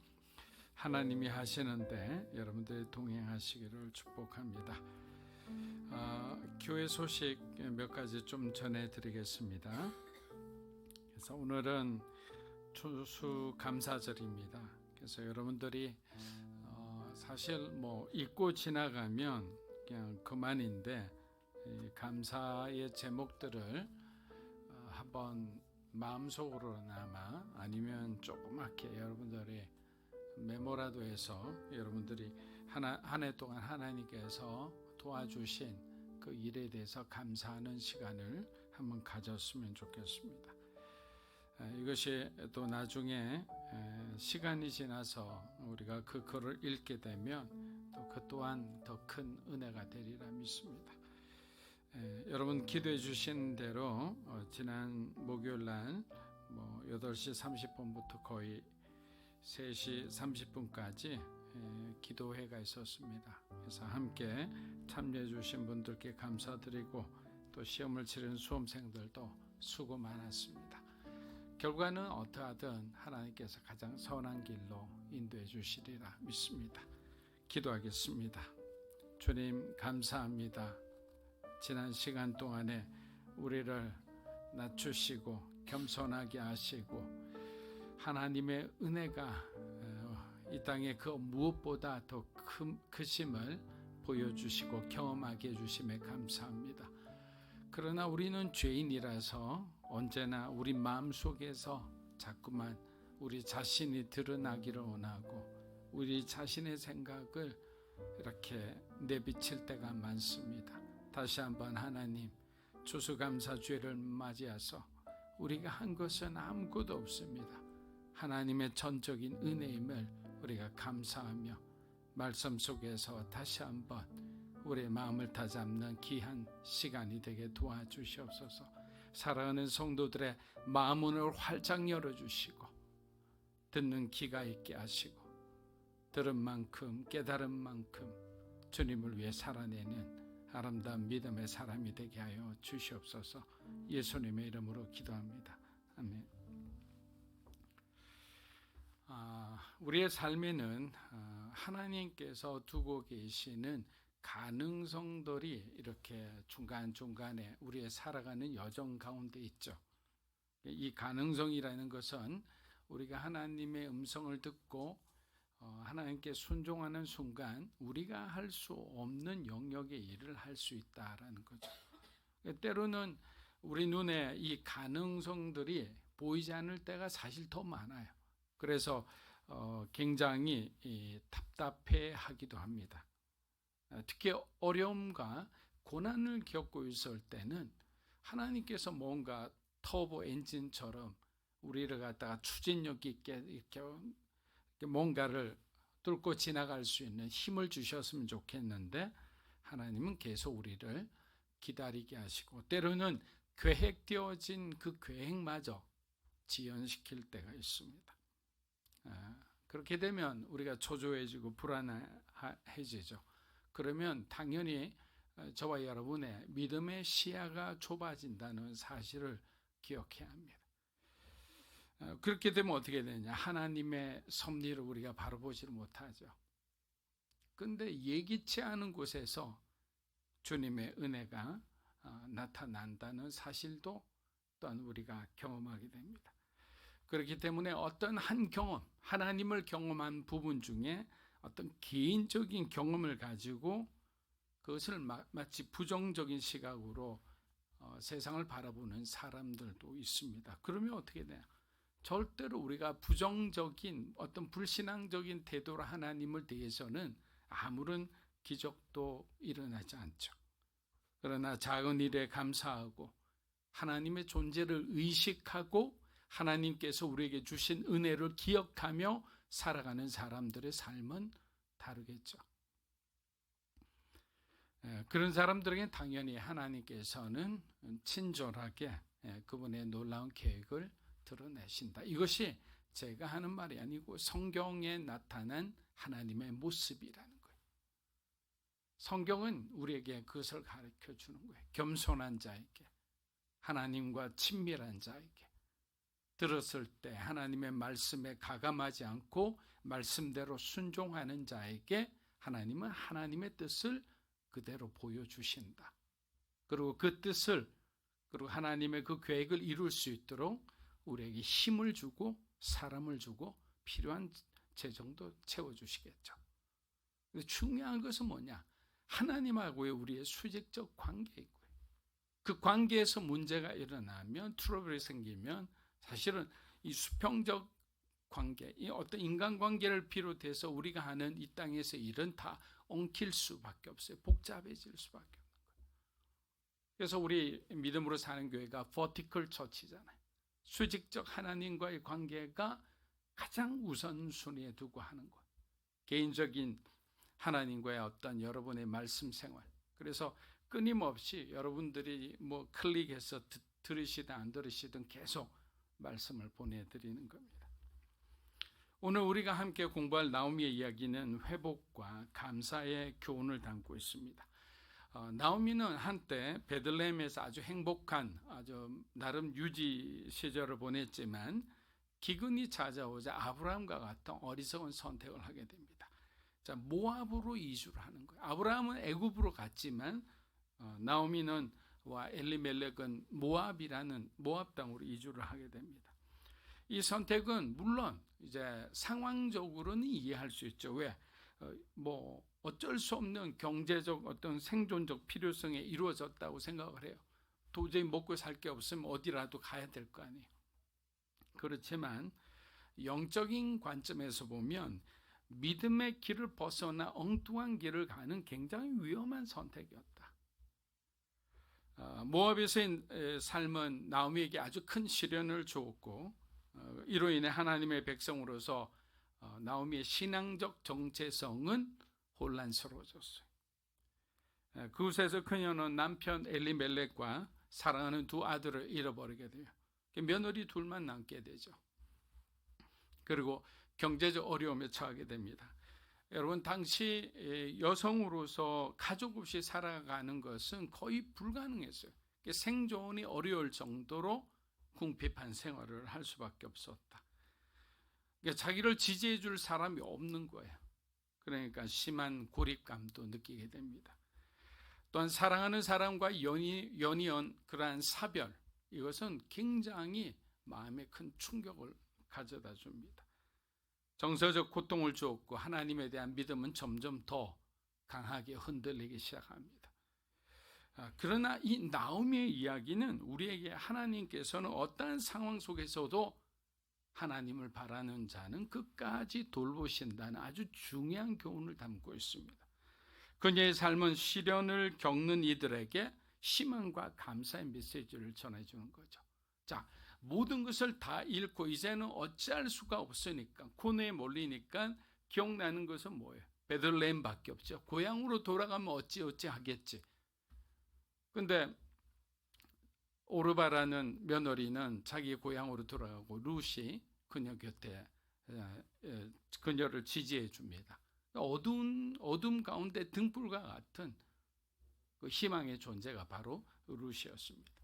하나님이 하시는데 여러분들이 동행하시기를 축복합니다. 교회 소식 몇 가지 좀 전해드리겠습니다. 그래서 오늘은 추수감사절입니다. 그래서 여러분들이 사실 뭐 잊고 지나가면 그냥 그만인데, 감사의 제목들을 한번 마음속으로나마 아니면 조그맣게 여러분들이 메모라도 해서 여러분들이 한 해 동안 하나님께서 도와주신 그 일에 대해서 감사하는 시간을 한번 가졌으면 좋겠습니다. 이것이 또 나중에 시간이 지나서 우리가 그 글을 읽게 되면 또 그 또한 더 큰 은혜가 되리라 믿습니다. 여러분 기도해 주신 대로 지난 목요일 날 8시 30분부터 거의 3시 30분까지 기도회가 있었습니다. 그래서 함께 참여해 주신 분들께 감사드리고 또 시험을 치른 수험생들도 수고 많았습니다. 결과는 어떠하든 하나님께서 가장 선한 길로 인도해 주시리라 믿습니다. 기도하겠습니다. 주님 감사합니다. 지난 시간 동안에 우리를 낮추시고 겸손하게 하시고 하나님의 은혜가 이 땅에 그 무엇보다 더 크심을 보여주시고 경험하게 해주심에 감사합니다. 그러나 우리는 죄인이라서 언제나 우리 마음속에서 자꾸만 우리 자신이 드러나기를 원하고 우리 자신의 생각을 이렇게 내비칠 때가 많습니다. 다시 한번 하나님 추수감사주일을 맞이해서 우리가 한 것은 아무것도 없습니다. 하나님의 전적인 은혜임을 우리가 감사하며 말씀 속에서 다시 한번 우리의 마음을 다잡는 귀한 시간이 되게 도와주시옵소서. 사랑하는 성도들의 마음문을 활짝 열어주시고 듣는 귀가 있게 하시고 들은 만큼 깨달은 만큼 주님을 위해 살아내는 아름다운 믿음의 사람이 되게 하여 주시옵소서. 예수님의 이름으로 기도합니다. 아멘. 우리의 삶에는 하나님께서 두고 계시는 가능성들이 이렇게 중간중간에 우리의 살아가는 여정 가운데 있죠. 이 가능성이라는 것은 우리가 하나님의 음성을 듣고 하나님께 순종하는 순간 우리가 할 수 없는 영역의 일을 할 수 있다라는 거죠. 때로는 우리 눈에 이 가능성들이 보이지 않을 때가 사실 더 많아요. 그래서 굉장히 답답해하기도 합니다. 특히 어려움과 고난을 겪고 있을 때는 하나님께서 뭔가 터보 엔진처럼 우리를 갖다가 추진력 있게 이렇게 뭔가를 뚫고 지나갈 수 있는 힘을 주셨으면 좋겠는데 하나님은 계속 우리를 기다리게 하시고 때로는 계획되어진 그 계획마저 지연시킬 때가 있습니다. 그렇게 되면 우리가 초조해지고 불안해지죠. 그러면 당연히 저와 여러분의 믿음의 시야가 좁아진다는 사실을 기억해야 합니다. 그렇게 되면 어떻게 되냐? 하나님의 섭리를 우리가 바로 보지를 못하죠. 그런데 예기치 않은 곳에서 주님의 은혜가 나타난다는 사실도 또한 우리가 경험하게 됩니다. 그렇기 때문에 어떤 한 경험, 하나님을 경험한 부분 중에 어떤 개인적인 경험을 가지고 그것을 마치 부정적인 시각으로 세상을 바라보는 사람들도 있습니다. 그러면 어떻게 돼요? 절대로 우리가 부정적인 어떤 불신앙적인 태도로 하나님을 대해서는 아무런 기적도 일어나지 않죠. 그러나 작은 일에 감사하고 하나님의 존재를 의식하고 하나님께서 우리에게 주신 은혜를 기억하며 살아가는 사람들의 삶은 다르겠죠. 그런 사람들에게 당연히 하나님께서는 친절하게 그분의 놀라운 계획을 드러내신다. 이것이 제가 하는 말이 아니고 성경에 나타난 하나님의 모습이라는 거예요. 성경은 우리에게 그것을 가르쳐 주는 거예요. 겸손한 자에게, 하나님과 친밀한 자에게, 들었을 때 하나님의 말씀에 가감하지 않고 말씀대로 순종하는 자에게 하나님은 하나님의 뜻을 그대로 보여주신다. 그리고 그 뜻을, 그리고 하나님의 그 계획을 이룰 수 있도록 우리에게 힘을 주고 사람을 주고 필요한 재정도 채워주시겠죠. 중요한 것은 뭐냐? 하나님하고의 우리의 수직적 관계이고요. 그 관계에서 문제가 일어나면, 트러블이 생기면 사실은 이 수평적 관계, 이 어떤 인간관계를 비롯해서 우리가 하는 이 땅에서 일은 다 엉킬 수밖에 없어요. 복잡해질 수밖에 없는 거예요. 그래서 우리 믿음으로 사는 교회가 버티컬 처치잖아요. 수직적 하나님과의 관계가 가장 우선순위에 두고 하는 것. 개인적인 하나님과의 어떤 여러분의 말씀 생활. 그래서 끊임없이 여러분들이 뭐 클릭해서 들으시든 안 들으시든 계속 말씀을 보내드리는 겁니다. 오늘 우리가 함께 공부할 나오미의 이야기는 회복과 감사의 교훈을 담고 있습니다. 나오미는 한때 베들레헴에서 아주 행복한 아주 나름 유지 시절을 보냈지만 기근이 찾아오자 아브라함과 같은 어리석은 선택을 하게 됩니다. 자, 모압으로 이주를 하는 거예요. 아브라함은 애굽으로 갔지만 나오미는 와 엘리멜렉은 모압이라는 모압 땅으로 이주를 하게 됩니다. 이 선택은 물론 이제 상황적으로는 이해할 수 있죠. 왜? 뭐 어쩔 수 없는 경제적 어떤 생존적 필요성에 이루어졌다고 생각을 해요. 도저히 먹고 살 게 없으면 어디라도 가야 될 거 아니에요. 그렇지만 영적인 관점에서 보면 믿음의 길을 벗어나 엉뚱한 길을 가는 굉장히 위험한 선택이었다. 모압에서의 삶은 나오미에게 아주 큰 시련을 주었고 이로 인해 하나님의 백성으로서 나오미의 신앙적 정체성은 혼란스러워졌어요. 그곳에서 그녀는 남편 엘리멜렉과 사랑하는 두 아들을 잃어버리게 돼요. 며느리 둘만 남게 되죠. 그리고 경제적 어려움에 처하게 됩니다. 여러분, 당시 여성으로서 가족 없이 살아가는 것은 거의 불가능했어요. 생존이 어려울 정도로 궁핍한 생활을 할 수밖에 없었다. 자기를 지지해 줄 사람이 없는 거예요. 그러니까 심한 고립감도 느끼게 됩니다. 또한 사랑하는 사람과 연이은 그러한 사별, 이것은 굉장히 마음에 큰 충격을 가져다 줍니다. 정서적 고통을 주었고 하나님에 대한 믿음은 점점 더 강하게 흔들리기 시작합니다. 그러나 이 나오미의 이야기는 우리에게 하나님께서는 어떠한 상황 속에서도 하나님을 바라는 자는 끝까지 돌보신다는 아주 중요한 교훈을 담고 있습니다. 그녀의 삶은 시련을 겪는 이들에게 희망과 감사의 메시지를 전해주는 거죠. 자, 모든 것을 다 잃고 이제는 어찌할 수가 없으니까 고뇌에 몰리니까 기억나는 것은 뭐예요? 베들레헴밖에 없죠. 고향으로 돌아가면 어찌 하겠지. 근데 오르바라는 며느리는 자기 고향으로 돌아가고 룻이 그녀 곁에 그녀를 지지해 줍니다. 어둠 가운데 등불과 같은 그 희망의 존재가 바로 룻이었습니다.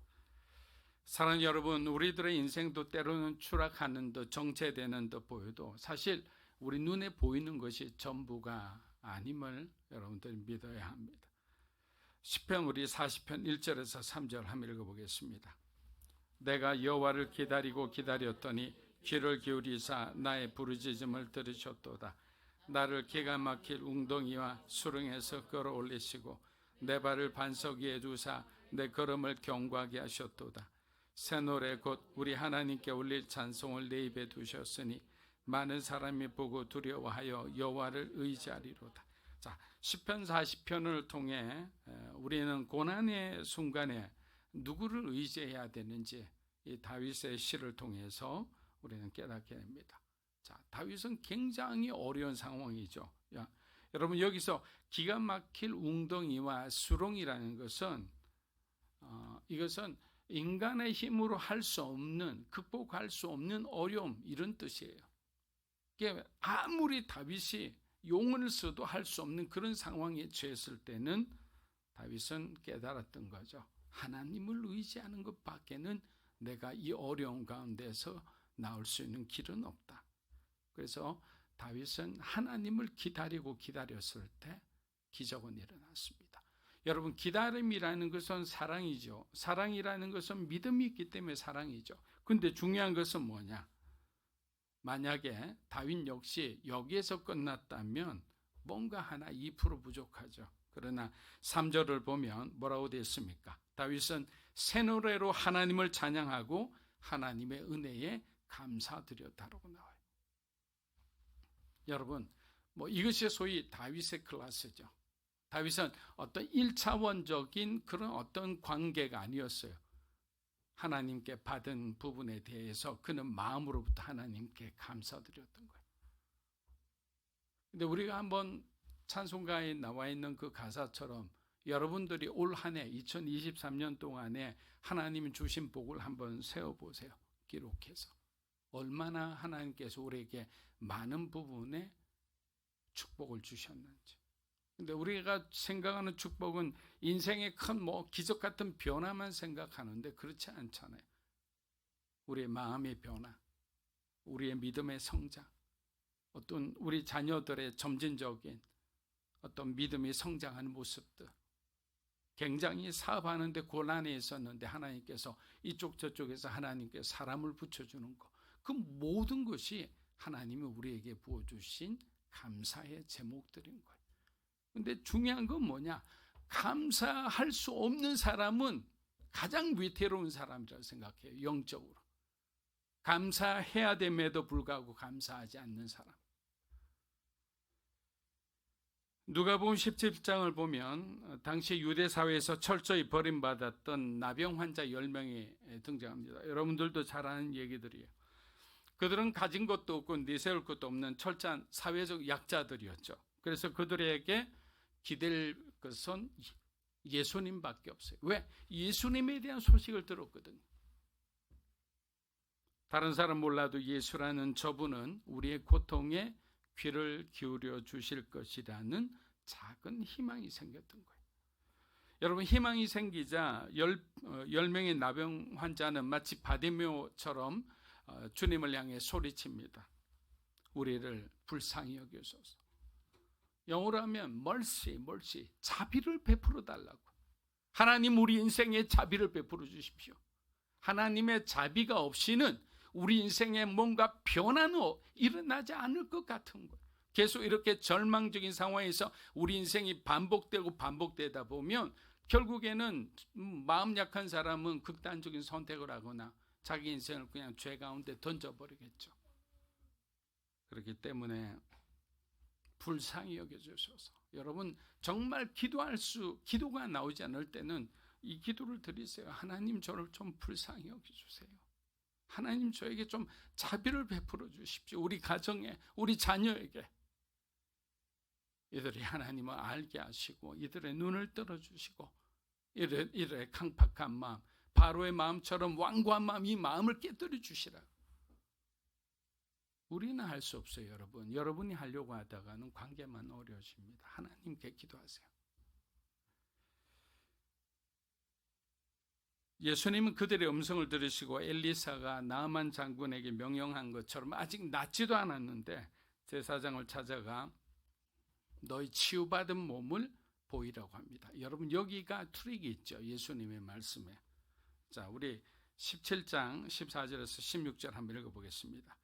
사랑하는 여러분, 우리들의 인생도 때로는 추락하는 듯 정체되는 듯 보여도 사실 우리 눈에 보이는 것이 전부가 아님을 여러분들 믿어야 합니다. 시편 우리 40편 1절에서 3절 한번 읽어보겠습니다. 내가 여호와를 기다렸더니 귀를 기울이사 나의 부르짖음을 들으셨도다. 나를 기가 막힐 웅덩이와 수렁에서 끌어올리시고 내 발을 반석 위에 두사 내 걸음을 견고하게 하셨도다. 새 노래 곧 우리 하나님께 올릴 찬송을 내 입에 두셨으니 많은 사람이 보고 두려워하여 여호와를 의지하리로다. 자, 시편 40편을 통해 우리는 고난의 순간에 누구를 의지해야 되는지 이 다윗의 시를 통해서 우리는 깨닫게 됩니다. 자, 다윗은 굉장히 어려운 상황이죠. 여러분, 여기서 기가 막힐 웅덩이와 수렁이라는 것은 이것은 인간의 힘으로 할 수 없는, 극복할 수 없는 어려움, 이런 뜻이에요. 아무리 다윗이 용을 써도 할 수 없는 그런 상황에 처했을 때는 다윗은 깨달았던 거죠. 하나님을 의지하는 것밖에는 내가 이 어려운 가운데서 나올 수 있는 길은 없다. 그래서 다윗은 하나님을 기다렸을 때 기적은 일어났습니다. 여러분, 기다림이라는 것은 사랑이죠. 사랑이라는 것은 믿음이 있기 때문에 사랑이죠. 근데 중요한 것은 뭐냐? 만약에 다윗 역시 여기에서 끝났다면 뭔가 하나 2% 부족하죠. 그러나 3절을 보면 뭐라고 되어 있습니까? 다윗은 새 노래로 하나님을 찬양하고 하나님의 은혜에 감사드렸다라고 나와요. 여러분, 이것이 소위 다윗의 클래스죠. 다윗은 어떤 1차원적인 그런 어떤 관계가 아니었어요. 하나님께 받은 부분에 대해서 그는 마음으로부터 하나님께 감사드렸던 거예요. 근데 우리가 한번 찬송가에 나와 있는 그 가사처럼 여러분들이 올 한 해 2023년 동안에 하나님이 주신 복을 한번 세워보세요. 기록해서. 얼마나 하나님께서 우리에게 많은 부분에 축복을 주셨는지. 근데 우리가 생각하는 축복은 인생의 큰 기적 같은 변화만 생각하는데 그렇지 않잖아요. 우리의 마음의 변화, 우리의 믿음의 성장, 어떤 우리 자녀들의 점진적인 어떤 믿음이 성장하는 모습들, 굉장히 사업하는데 고난이 있었는데 하나님께서 이쪽 저쪽에서 하나님께 사람을 붙여주는 것, 그 모든 것이 하나님이 우리에게 부어주신 감사의 제목들인 거예요. 근데 중요한 건 뭐냐? 감사할 수 없는 사람은 가장 위태로운 사람이라고 생각해요. 영적으로. 감사해야 됨에도 불구하고 감사하지 않는 사람. 누가복음 17장을 보면 당시 유대 사회에서 철저히 버림받았던 나병 환자 10명이 등장합니다. 여러분들도 잘 아는 얘기들이에요. 그들은 가진 것도 없고 내세울 것도 없는 철저한 사회적 약자들이었죠. 그래서 그들에게 기댈 것은 예수님밖에 없어요. 왜? 예수님에 대한 소식을 들었거든요. 다른 사람 몰라도 예수라는 저분은 우리의 고통에 귀를 기울여 주실 것이라는 작은 희망이 생겼던 거예요. 여러분, 희망이 생기자 10명의 나병 환자는 마치 바디메오처럼 주님을 향해 소리칩니다. 우리를 불쌍히 여기소서. 영어로 하면 mercy, 자비를 베풀어 달라고. 하나님, 우리 인생에 자비를 베풀어 주십시오. 하나님의 자비가 없이는 우리 인생에 뭔가 변화는 일어나지 않을 것 같은 거예요. 계속 이렇게 절망적인 상황에서 우리 인생이 반복되다 보면 결국에는 마음 약한 사람은 극단적인 선택을 하거나 자기 인생을 그냥 죄 가운데 던져버리겠죠. 그렇기 때문에 불쌍히 여겨주셔서, 여러분 정말 기도가 나오지 않을 때는 이 기도를 드리세요. 하나님, 저를 좀 불쌍히 여겨주세요. 하나님, 저에게 좀 자비를 베풀어 주십시오. 우리 가정에, 우리 자녀에게. 이들이 하나님을 알게 하시고 이들의 눈을 떨어주시고 이들의 강팍한 마음, 바로의 마음처럼 완고한 마음, 이 마음을 깨뜨려 주시라. 우리는 할 수 없어요. 여러분, 여러분이 하려고 하다가는 관계만 어려워집니다. 하나님께 기도하세요. 예수님은 그들의 음성을 들으시고 엘리사가 나아만 장군에게 명령한 것처럼 아직 낫지도 않았는데 제사장을 찾아가 너희 치유받은 몸을 보이라고 합니다. 여러분, 여기가 트릭이 있죠. 예수님의 말씀에. 자, 우리 17장 14절에서 16절 한번 읽어보겠습니다.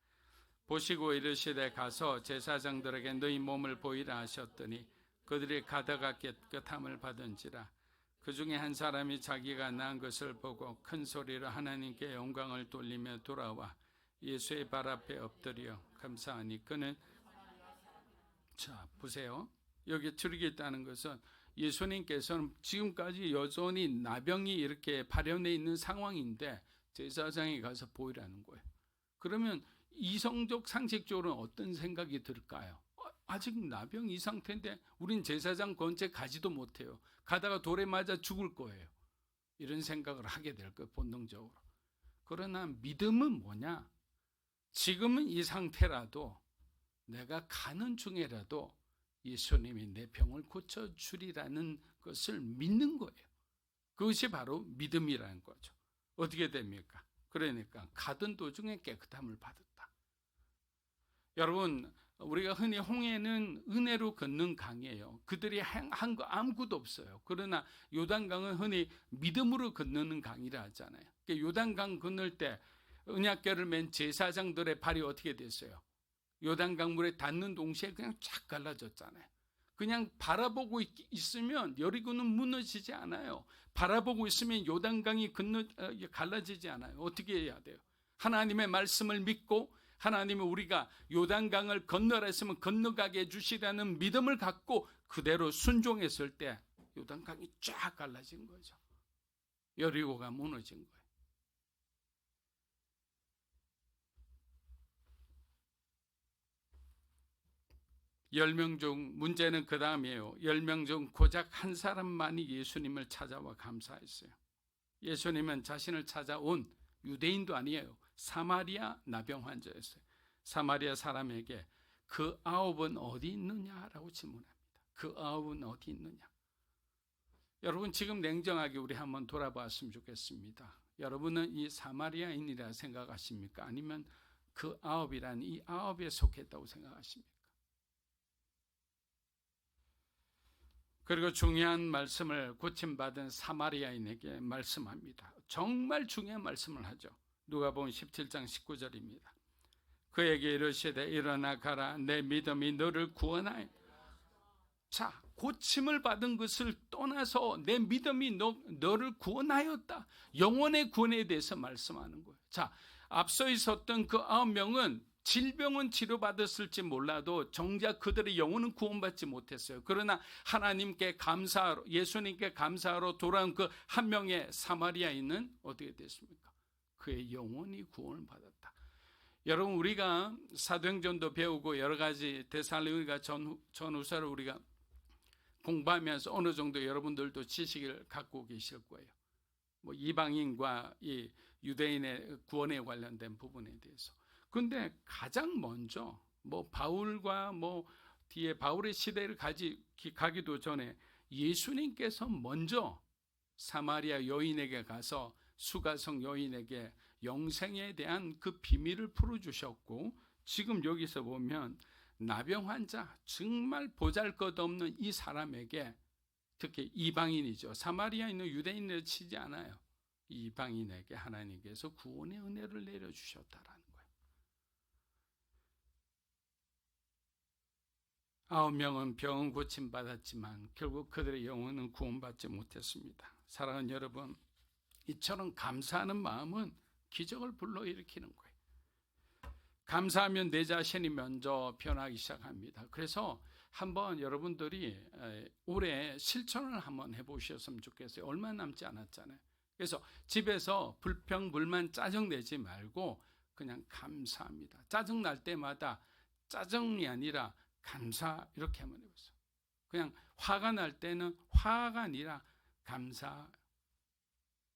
보시고 이르시되 가서 제사장들에게 너희 몸을 보이라 하셨더니 그들이 가다가 깨끗함을 받은지라. 그 중에 한 사람이 자기가 나은 것을 보고 큰 소리로 하나님께 영광을 돌리며 돌아와 예수의 발 앞에 엎드려 감사하니 그는, 자 보세요, 여기 트릭이 있다는 것은 예수님께서는 지금까지 여전히 나병이 이렇게 발현해 있는 상황인데 제사장이 가서 보이라는 거예요. 그러면 이성적 상식적으로는 어떤 생각이 들까요? 아직 나병 이 상태인데 우린 제사장 권체 가지도 못해요. 가다가 돌에 맞아 죽을 거예요. 이런 생각을 하게 될 거예요, 본능적으로. 그러나 믿음은 뭐냐? 지금은 이 상태라도 내가 가는 중에라도 예수님이 내 병을 고쳐주리라는 것을 믿는 거예요. 그것이 바로 믿음이라는 거죠. 어떻게 됩니까? 그러니까 가던 도중에 깨끗함을 받았다. 여러분, 우리가 흔히 홍해는 은혜로 걷는 강이에요. 그들이 한 거 아무것도 없어요. 그러나 요단강은 흔히 믿음으로 건너는 강이라 하잖아요. 요단강 건널 때 언약궤를 맨 제사장들의 발이 어떻게 됐어요? 요단강 물에 닿는 동시에 그냥 쫙 갈라졌잖아요. 그냥 바라보고 있으면 여리고는 무너지지 않아요. 바라보고 있으면 요단강이 갈라지지 않아요. 어떻게 해야 돼요? 하나님의 말씀을 믿고 하나님은 우리가 요단강을 건너라 했으면 건너가게 해주시라는 믿음을 갖고 그대로 순종했을 때 요단강이 쫙 갈라진 거죠. 여리고가 무너진 거예요. 10명 중 문제는 그 다음이에요. 10명 중 고작 한 사람만이 예수님을 찾아와 감사했어요. 예수님은 자신을 찾아온 유대인도 아니에요. 사마리아 나병 환자였어요. 사마리아 사람에게 그 9은 어디 있느냐라고 질문합니다. 그 9은 어디 있느냐? 여러분, 지금 냉정하게 우리 한번 돌아봤으면 좋겠습니다. 여러분은 이 사마리아인이라 생각하십니까? 아니면 그 9이란 이 9에 속했다고 생각하십니까? 그리고 중요한 말씀을 고침받은 사마리아인에게 말씀합니다. 정말 중요한 말씀을 하죠. 누가복음 17장 19절입니다. 그에게 이르시되 일어나 가라, 내 믿음이 너를 구원하여. 자, 고침을 받은 것을 떠나서 내 믿음이 너를 구원하였다. 영혼의 구원에 대해서 말씀하는 거예요. 자, 앞서 있었던 그 9명은 질병은 치료받았을지 몰라도 정작 그들의 영혼은 구원받지 못했어요. 그러나 하나님께 감사하러, 예수님께 감사하러 돌아온 그 한 명의 사마리아인은 어떻게 됐습니까? 그의 영혼이 구원을 받았다. 여러분, 우리가 사도행전도 배우고 여러 가지 데살로니가 전후서를 우리가 공부하면서 어느 정도 여러분들도 지식을 갖고 계실 거예요. 뭐 이방인과 이 유대인의 구원에 관련된 부분에 대해서. 근데 가장 먼저 뭐 바울과 뭐 뒤에 바울의 시대를 가기도 전에 예수님께서 먼저 사마리아 여인에게 가서 수가성 여인에게 영생에 대한 그 비밀을 풀어주셨고, 지금 여기서 보면 나병 환자, 정말 보잘것없는 이 사람에게, 특히 이방인이죠. 사마리아에 있는 유대인을 치지 않아요. 이방인에게 하나님께서 구원의 은혜를 내려주셨다라는 거예요. 9명은 병은 고침받았지만 결국 그들의 영혼은 구원받지 못했습니다. 사랑하는 여러분, 이처럼 감사하는 마음은 기적을 불러일으키는 거예요. 감사하면 내 자신이 먼저 변하기 시작합니다. 그래서 한번 여러분들이 올해 실천을 한번 해보셨으면 좋겠어요. 얼마 남지 않았잖아요. 그래서 집에서 불평, 불만, 짜증 내지 말고 그냥 감사합니다. 짜증 날 때마다 짜증이 아니라 감사, 이렇게 한번 해보세요. 그냥 화가 날 때는 화가 아니라 감사.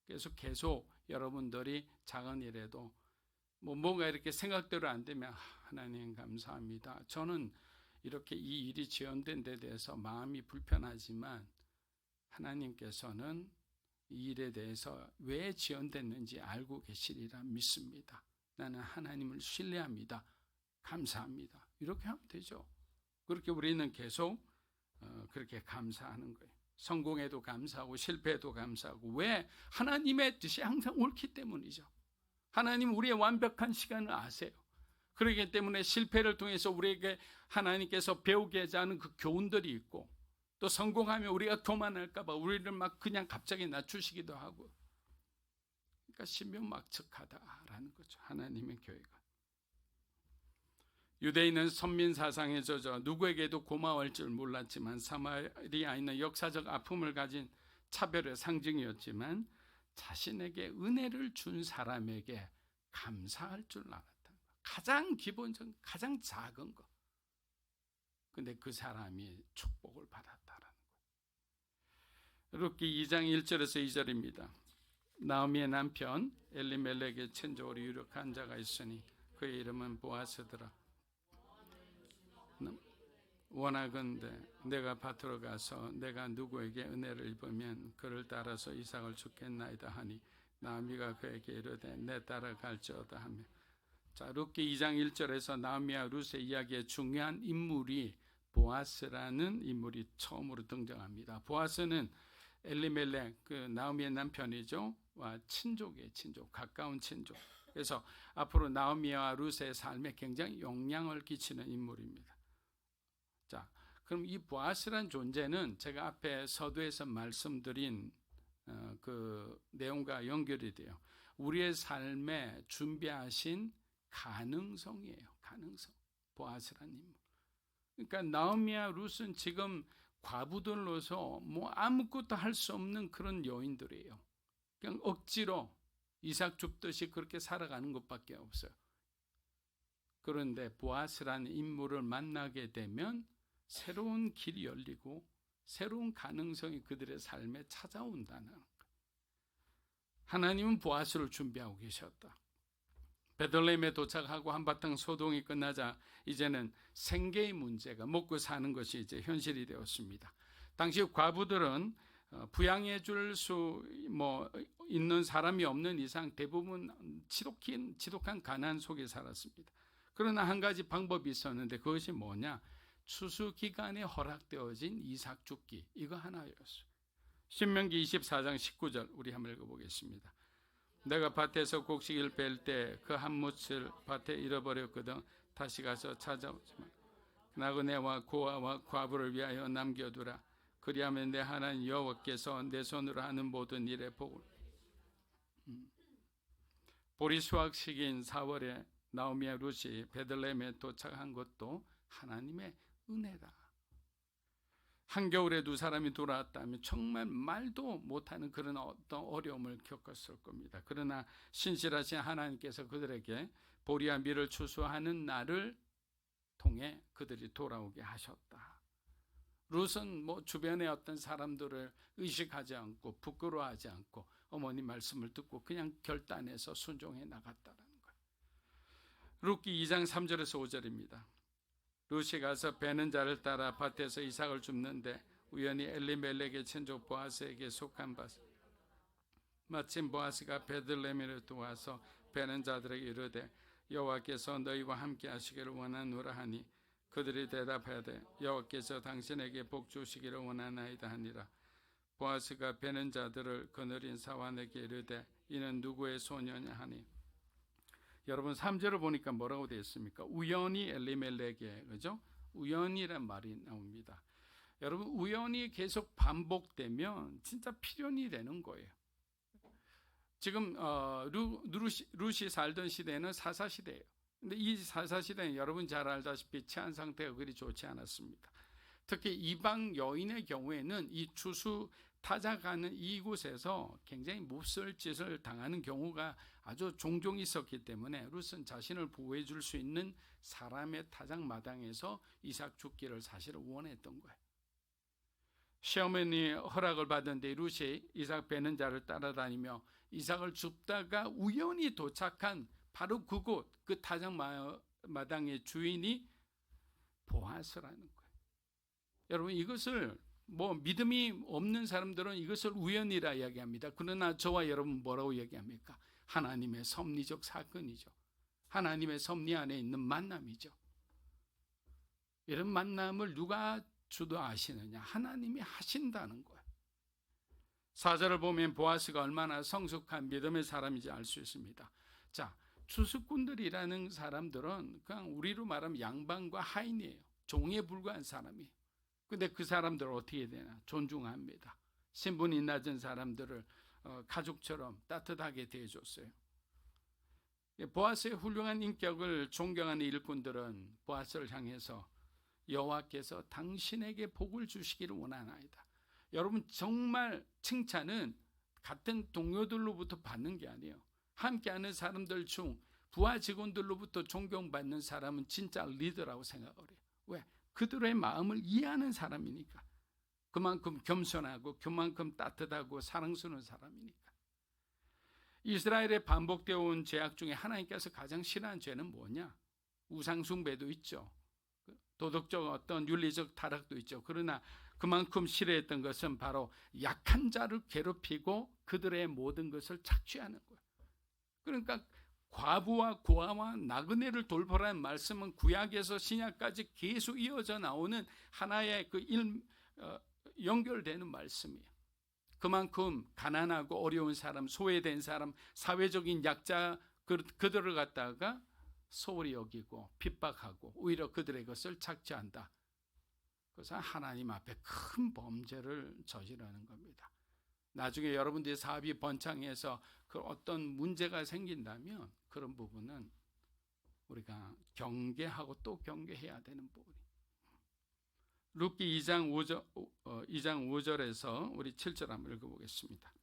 그래서 계속 여러분들이 작은 일에도 뭔가 이렇게 생각대로 안 되면 하나님 감사합니다. 저는 이렇게 이 일이 지연된 데 대해서 마음이 불편하지만 하나님께서는 이 일에 대해서 왜 지연됐는지 알고 계시리라 믿습니다. 나는 하나님을 신뢰합니다. 감사합니다. 이렇게 하면 되죠. 그렇게 우리는 계속 그렇게 감사하는 거예요. 성공에도 감사하고 실패에도 감사하고. 왜? 하나님의 뜻이 항상 옳기 때문이죠. 하나님 우리의 완벽한 시간을 아세요. 그렇기 때문에 실패를 통해서 우리에게 하나님께서 배우게 하는 그 교훈들이 있고, 또 성공하면 우리가 교만할까 봐 우리를 막 그냥 갑자기 낮추시기도 하고. 그러니까 신명막측하다라는 거죠. 하나님의 교회가. 유대인은 선민사상에 젖어 누구에게도 고마워할 줄 몰랐지만, 사마리아인은 역사적 아픔을 가진 차별의 상징이었지만 자신에게 은혜를 준 사람에게 감사할 줄 알았다. 가장 기본적인, 가장 작은 것. 근데 그 사람이 축복을 받았다라는 거예요. 룻기 2장 1절에서 2절입니다. 나오미의 남편 엘리멜렉의 친족으로 유력한 자가 있으니 그의 이름은 보아스더라. 원하건대 내가 밭으로 가서 내가 누구에게 은혜를 입으면 그를 따라서 이삭을 주겠나이다 하니 나오미가 그에게 이르되 내 따라 갈지어다 하며. 자, 룻기 2장 1절에서 나오미와 룻의 이야기의 중요한 인물이 보아스라는 인물이 처음으로 등장합니다. 보아스는 엘리멜렉, 그 나오미의 남편이죠. 와 친족이에요. 친족, 가까운 친족. 그래서 앞으로 나오미와 룻의 삶에 굉장히 영향을 끼치는 인물입니다. 자, 그럼 이 보아스란 존재는 제가 앞에 서두에서 말씀드린 그 내용과 연결이 돼요. 우리의 삶에 준비하신 가능성이에요. 가능성. 보아스라는 인물. 그러니까 나오미와 룻은 지금 과부들로서 뭐 아무것도 할 수 없는 그런 여인들이에요. 그냥 억지로 이삭 줍듯이 그렇게 살아가는 것밖에 없어요. 그런데 보아스라는 인물을 만나게 되면 새로운 길이 열리고 새로운 가능성이 그들의 삶에 찾아온다는 거예요. 하나님은 보아스를 준비하고 계셨다. 베들레헴에 도착하고 한바탕 소동이 끝나자 이제는 생계의 문제가, 먹고 사는 것이 이제 현실이 되었습니다. 당시 과부들은 부양해 줄 수 있는 사람이 없는 이상 대부분 지독한 가난 속에 살았습니다. 그러나 한 가지 방법이 있었는데 그것이 뭐냐? 추수 기간에 허락되어진 이삭 죽기, 이거 하나였어요. 신명기 24장 19절 우리 한번 읽어보겠습니다. 내가 밭에서 곡식을 뺄 때 그 한 뭇을 밭에 잃어버렸거든 다시 가서 찾아오지만 나그네와 고아와 과부를 위하여 남겨두라. 그리하면 내 하나님 여호와께서 내 손으로 하는 모든 일에 복을. 보리 수확 시기인 4월에 나오미와 룻이 베들레헴에 도착한 것도 하나님의 은혜다. 한겨울에 두 사람이 돌아왔다면 정말 말도 못하는 그런 어떤 어려움을 겪었을 겁니다. 그러나 신실하신 하나님께서 그들에게 보리와 밀을 추수하는 날을 통해 그들이 돌아오게 하셨다. 룻은 주변의 어떤 사람들을 의식하지 않고 부끄러워하지 않고 어머니 말씀을 듣고 그냥 결단해서 순종해 나갔다는 거예요. 룻기 2장 3절에서 5절입니다. 룻이 가서 베는 자를 따라 밭에서 이삭을 줍는데 우연히 엘리멜렉의 친족 보아스에게 속한 밭. 마침 보아스가 베들레헴에로 와서 베는 자들에게 이르되 여호와께서 너희와 함께 하시기를 원하노라 하니 그들이 대답하되 여호와께서 당신에게 복 주시기를 원하나이다 하니라. 보아스가 베는 자들을 거느린 사환에게 이르되 이는 누구의 소녀냐 하니, 여러분 3절을 보니까 뭐라고 되어 있습니까? 우연히 엘리멜렉의, 그죠? 우연이란 말이 나옵니다. 여러분 우연이 계속 반복되면 진짜 필연이 되는 거예요. 지금 룻이 살던 시대는 사사시대예요. 근데 이 사사시대는 여러분 잘 알다시피 치안 상태가 그리 좋지 않았습니다. 특히 이방 여인의 경우에는 이 추수 타작하는 이곳에서 굉장히 몹쓸 짓을 당하는 경우가 아주 종종 있었기 때문에 룻은 자신을 보호해 줄 수 있는 사람의 타작 마당에서 이삭 죽기를 사실은 원했던 거예요. 시어머니 허락을 받은데 룻이 이삭 베는 자를 따라다니며 이삭을 줍다가 우연히 도착한 바로 그곳, 그 타작 마당의 주인이 보아스라는 거예요. 여러분 이것을 믿음이 없는 사람들은 이것을 우연이라 이야기합니다. 그러나 저와 여러분 뭐라고 이야기합니까? 하나님의 섭리적 사건이죠. 하나님의 섭리 안에 있는 만남이죠. 이런 만남을 누가 주도하시느냐? 하나님이 하신다는 거예요. 4절을 보면 보아스가 얼마나 성숙한 믿음의 사람인지 알 수 있습니다. 자, 추수꾼들이라는 사람들은 그냥 우리로 말하면 양반과 하인이에요. 종에 불과한 사람이에요. 근데 그 사람들을 어떻게 해야 되나? 존중합니다. 신분이 낮은 사람들을 가족처럼 따뜻하게 대해줬어요. 보아스의 훌륭한 인격을 존경하는 일꾼들은 보아스를 향해서 여호와께서 당신에게 복을 주시기를 원하나이다. 여러분 정말 칭찬은 같은 동료들로부터 받는 게 아니에요. 함께하는 사람들 중 부하 직원들로부터 존경받는 사람은 진짜 리더라고 생각을 해요. 왜? 그들의 마음을 이해하는 사람이니까. 그만큼 겸손하고 그만큼 따뜻하고 사랑스러운 사람이니까. 이스라엘에 반복되어 온 죄악 중에 하나님께서 가장 싫어하는 죄는 뭐냐? 우상숭배도 있죠. 도덕적 어떤 윤리적 타락도 있죠. 그러나 그만큼 싫어했던 것은 바로 약한 자를 괴롭히고 그들의 모든 것을 착취하는 거예요. 그러니까 과부와 고아와 나그네를 돌보라는 말씀은 구약에서 신약까지 계속 이어져 나오는 하나의 연결되는 말씀이에요. 그만큼 가난하고 어려운 사람, 소외된 사람, 사회적인 약자 그들을 갖다가 소홀히 여기고 핍박하고 오히려 그들의 것을 착취한다. 그래서 하나님 앞에 큰 범죄를 저지르는 겁니다. 나중에 여러분들의 사업이 번창해서 그 어떤 문제가 생긴다면 그런 부분은 우리가 경계하고 또 경계해야 되는 부분이. 룻기 2장 5절에서 우리 7절 한번 읽어보겠습니다.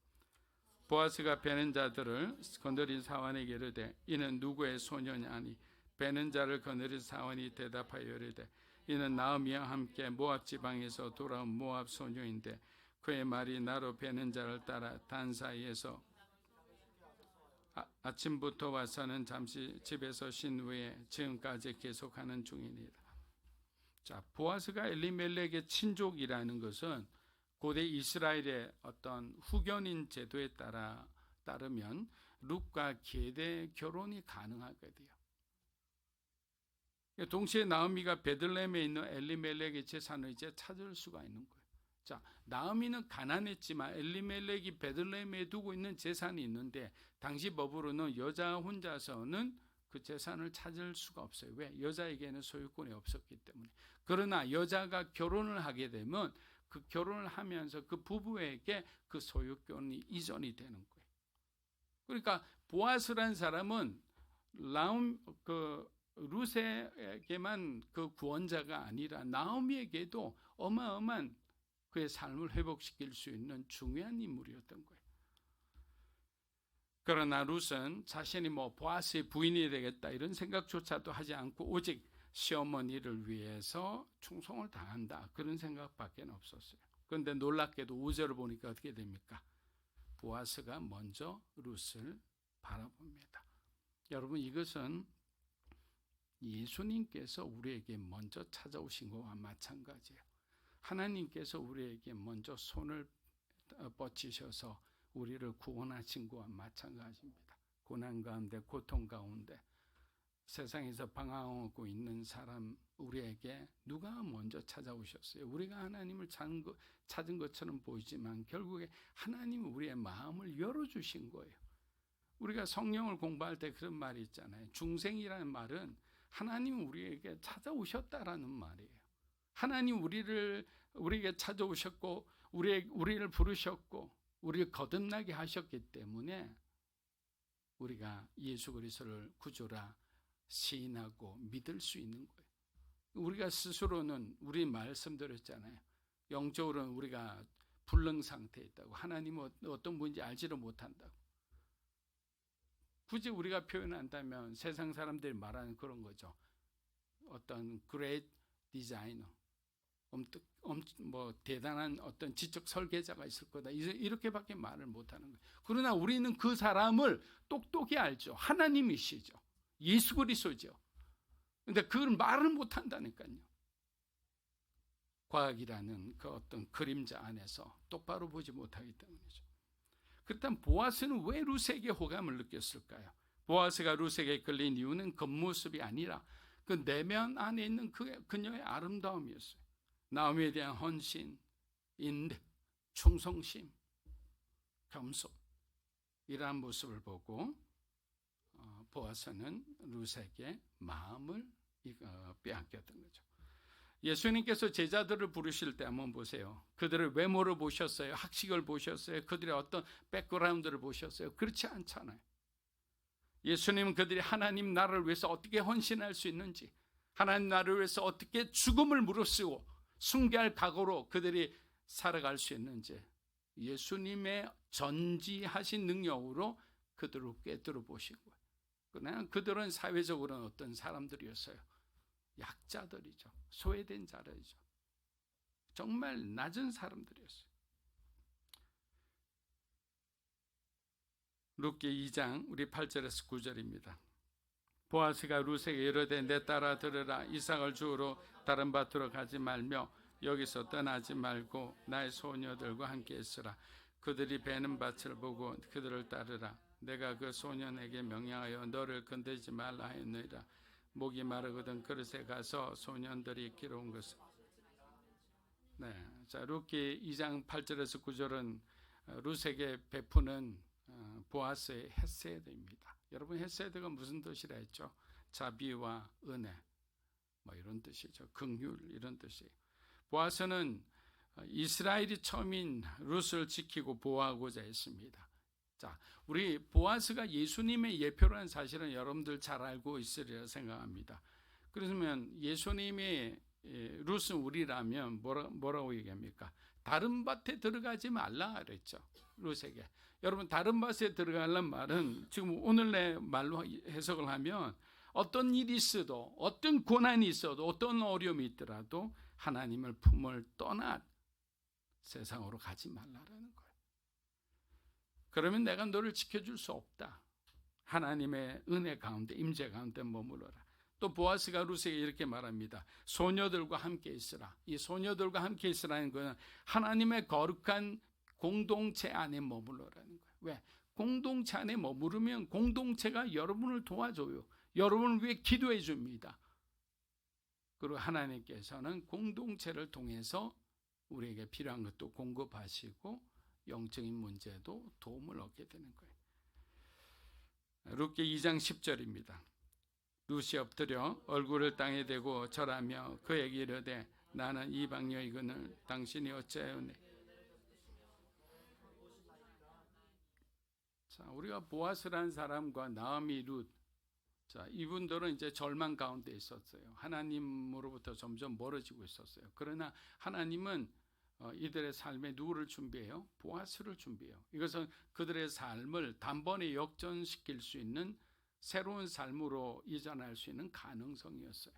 보아스가 베는 자들을 거느린 사환에게 이르되 이는 누구의 소녀냐 하니 베는 자를 거느린 사환이 대답하여 이르되 이는 나오미와 함께 모압 지방에서 돌아온 모압 소녀인데 그의 말이 나로 베는 자를 따라 단 사이에서 아침부터 와서는 잠시 집에서 쉰 후에 지금까지 계속하는 중이니라. 자, 보아스가 엘리멜렉의 친족이라는 것은 고대 이스라엘의 어떤 후견인 제도에 따르면 룻과 계대 결혼이 가능하게 돼요. 동시에 나오미가 베들레헴에 있는 엘리멜렉의 재산을 이제 찾을 수가 있는 거예요. 자, 나오미는 가난했지만 엘리멜렉이 베들레헴에 두고 있는 재산이 있는데 당시 법으로는 여자 혼자서는 그 재산을 찾을 수가 없어요. 왜? 여자에게는 소유권이 없었기 때문에. 그러나 여자가 결혼을 하게 되면 그 결혼을 하면서 그 부부에게 그 소유권이 이전이 되는 거예요. 그러니까 보아스라는 사람은 룻에게만 그 구원자가 아니라 나오미에게도 어마어마한 그의 삶을 회복시킬 수 있는 중요한 인물이었던 거예요. 그러나 룻은 자신이 보아스의 부인이 되겠다 이런 생각조차도 하지 않고 오직 시어머니를 위해서 충성을 다한다 그런 생각밖에 없었어요. 그런데 놀랍게도 5절을 보니까 어떻게 됩니까? 보아스가 먼저 룻을 바라봅니다. 여러분, 이것은 예수님께서 우리에게 먼저 찾아오신 것과 마찬가지예요. 하나님께서 우리에게 먼저 손을 뻗치셔서 우리를 구원하신 것과 마찬가지입니다. 고난 가운데, 고통 가운데 세상에서 방황하고 있는 사람 우리에게 누가 먼저 찾아오셨어요? 우리가 하나님을 찾은 것처럼 보이지만 결국에 하나님은 우리의 마음을 열어주신 거예요. 우리가 성경을 공부할 때 그런 말이 있잖아요. 중생이라는 말은 하나님은 우리에게 찾아오셨다라는 말이에요. 하나님 우리에게 찾아오셨고 우리를 부르셨고 우리를 거듭나게 하셨기 때문에 우리가 예수 그리스도를 구주라 시인하고 믿을 수 있는 거예요. 우리가 스스로는 우리 말씀드렸잖아요. 영적으로는 우리가 불능 상태에 있다고. 하나님은 어떤 분인지 알지를 못한다고. 굳이 우리가 표현한다면 세상 사람들이 말하는 그런 거죠. 어떤 great designer, 대단한 어떤 지적 설계자가 있을 거다. 이렇게밖에 말을 못하는 거예요. 그러나 우리는 그 사람을 똑똑히 알죠. 하나님이시죠. 예수 그리스도죠. 그런데 그걸 말을 못한다니까요. 과학이라는 그 어떤 그림자 안에서 똑바로 보지 못하기 때문이죠. 그렇다면 보아스는 왜 룻에게 호감을 느꼈을까요? 보아스가 룻에게 끌린 이유는 겉모습이 아니라 그 내면 안에 있는 그녀의 아름다움이었어요. 나오미에 대한 헌신, 인내, 충성심, 겸손 이러한 모습을 보고 보아스는 룻에게 마음을 빼앗겼던 거죠. 예수님께서 제자들을 부르실 때 한번 보세요. 그들의 외모를 보셨어요? 학식을 보셨어요? 그들의 어떤 백그라운드를 보셨어요? 그렇지 않잖아요. 예수님은 그들이 하나님 나라를 위해서 어떻게 헌신할 수 있는지, 하나님 나라를 위해서 어떻게 죽음을 무릅쓰고 숭배할 각오로 그들이 살아갈 수 있는지 예수님의 전지하신 능력으로 그들을 꿰뚫어 보신 거예요. 그러나 그들은 사회적으로는 어떤 사람들이었어요? 약자들이죠. 소외된 자들이죠. 정말 낮은 사람들이었어요. 룻기 2장 우리 8절에서 9절입니다. 보아스가 룻에게 이르되 내 딸아 들으라. 이삭을 주우러 다른 밭으로 가지 말며 여기서 떠나지 말고 나의 소녀들과 함께 있으라. 그들이 베는 밭을 보고 그들을 따르라. 내가 그 소년에게 명령하여 너를 건드리지 말라 했느니라. 목이 마르거든 그릇에 가서 소년들이 기러운 것을. 자, 룻기 2장 8절에서 9절은 룻에게 베푸는 보아스의 헤세드입니다. 여러분, 헤세드가 무슨 뜻이라 했죠? 자비와 은혜, 이런 뜻이죠. 긍휼 이런 뜻이에요. 보아스는 이스라엘이 처음인 룻을 지키고 보호하고자 했습니다. 자, 우리 보아스가 예수님의 예표라는 사실은 여러분들 잘 알고 있으리라 생각합니다. 그러면 예수님의 룻은 우리라면 뭐라고 얘기합니까? 다른 밭에 들어가지 말라 그랬죠. 룻에게. 여러분, 다른 밭에 들어가려는 말은 지금 오늘 내 말로 해석을 하면 어떤 일이 있어도, 어떤 고난이 있어도, 어떤 어려움이 있더라도 하나님을 품을 떠나 세상으로 가지 말라라는 거예요. 그러면 내가 너를 지켜줄 수 없다. 하나님의 은혜 가운데, 임재 가운데 머물러라. 또 보아스가 룻에게 이렇게 말합니다. 소녀들과 함께 있으라. 이 소녀들과 함께 있으라는 것은 하나님의 거룩한 공동체 안에 머물러라는 거예요. 왜? 공동체 안에 머무르면 공동체가 여러분을 도와줘요. 여러분을 위해 기도해 줍니다. 그리고 하나님께서는 공동체를 통해서 우리에게 필요한 것도 공급하시고 영적인 문제도 도움을 얻게 되는 거예요. 룻기 2장 10절입니다. 룻이 엎드려 얼굴을 땅에 대고 절하며 그에게 이르되 나는 이방 여인을 당신이 어찌하였네. 자, 우리가 보아스라는 사람과 나오미, 룻, 자, 이분들은 이제 절망 가운데 있었어요. 하나님으로부터 점점 멀어지고 있었어요. 그러나 하나님은 이들의 삶에 누구를 준비해요? 보아스를 준비해요. 이것은 그들의 삶을 단번에 역전시킬 수 있는 새로운 삶으로 이전할 수 있는 가능성이었어요.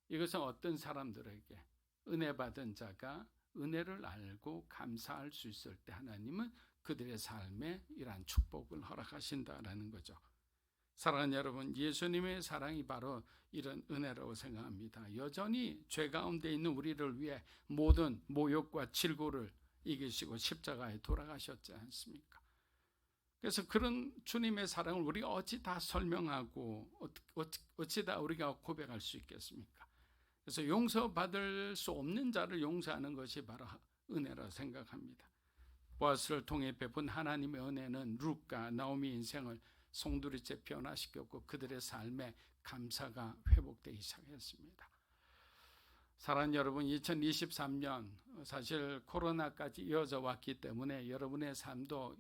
이것은 어떤 사람들에게 은혜 받은 자가 은혜를 알고 감사할 수 있을 때 하나님은 그들의 삶에 이러한 축복을 허락하신다라는 거죠. 사랑하는 여러분, 예수님의 사랑이 바로 이런 은혜라고 생각합니다. 여전히 죄 가운데 있는 우리를 위해 모든 모욕과 질고를 이기시고 십자가에 돌아가셨지 않습니까? 그래서 그런 주님의 사랑을 우리가 어찌 다 설명하고 어찌 다 우리가 고백할 수 있겠습니까? 그래서 용서받을 수 없는 자를 용서하는 것이 바로 은혜라고 생각합니다. 보아스를 통해 베푼 하나님의 은혜는 룻과 나오미 인생을 송두리째 변화시켰고 그들의 삶에 감사가 회복되기 시작했습니다. 사랑하는 여러분, 2023년 사실 코로나까지 이어져 왔기 때문에 여러분의 삶도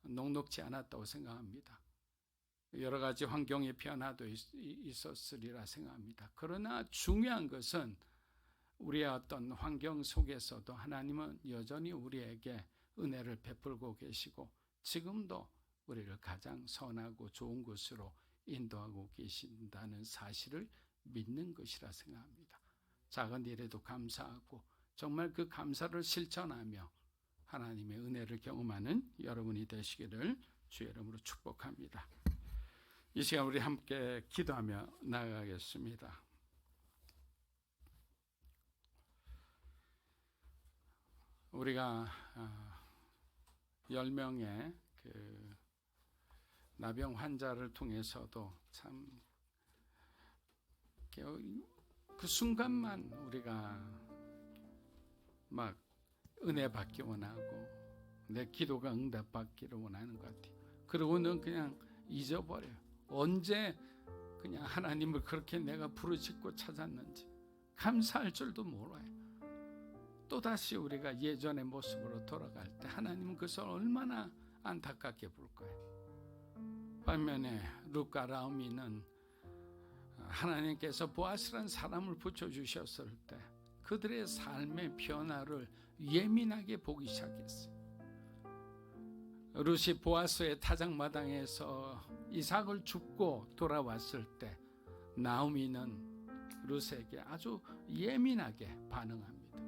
녹록지 않았다고 생각합니다. 여러 가지 환경의 변화도 있었으리라 생각합니다. 그러나 중요한 것은 우리의 어떤 환경 속에서도 하나님은 여전히 우리에게 은혜를 베풀고 계시고 지금도 우리를 가장 선하고 좋은 곳으로 인도하고 계신다는 사실을 믿는 것이라 생각합니다. 작은 일에도 감사하고 정말 그 감사를 실천하며 하나님의 은혜를 경험하는 여러분이 되시기를 주의 이름으로 축복합니다. 이 시간 우리 함께 기도하며 나아가겠습니다. 우리가 10명의 그 나병 환자를 통해서도 참 그 순간만 우리가 막 은혜 받기 원하고 내 기도가 응답받기를 원하는 것 같아요. 그러고는 그냥 잊어버려요. 언제 그냥 하나님을 그렇게 내가 부르짖고 찾았는지 감사할 줄도 몰라요. 또다시 우리가 예전의 모습으로 돌아갈 때 하나님은 그것을 얼마나 안타깝게 볼 거예요. 반면에 룻과 나오미는 하나님께서 보아스라는 사람을 붙여주셨을 때 그들의 삶의 변화를 예민하게 보기 시작했어요. 룻이 보아스의 타작마당에서 이삭을 줍고 돌아왔을 때 나오미는 룻에게 아주 예민하게 반응합니다.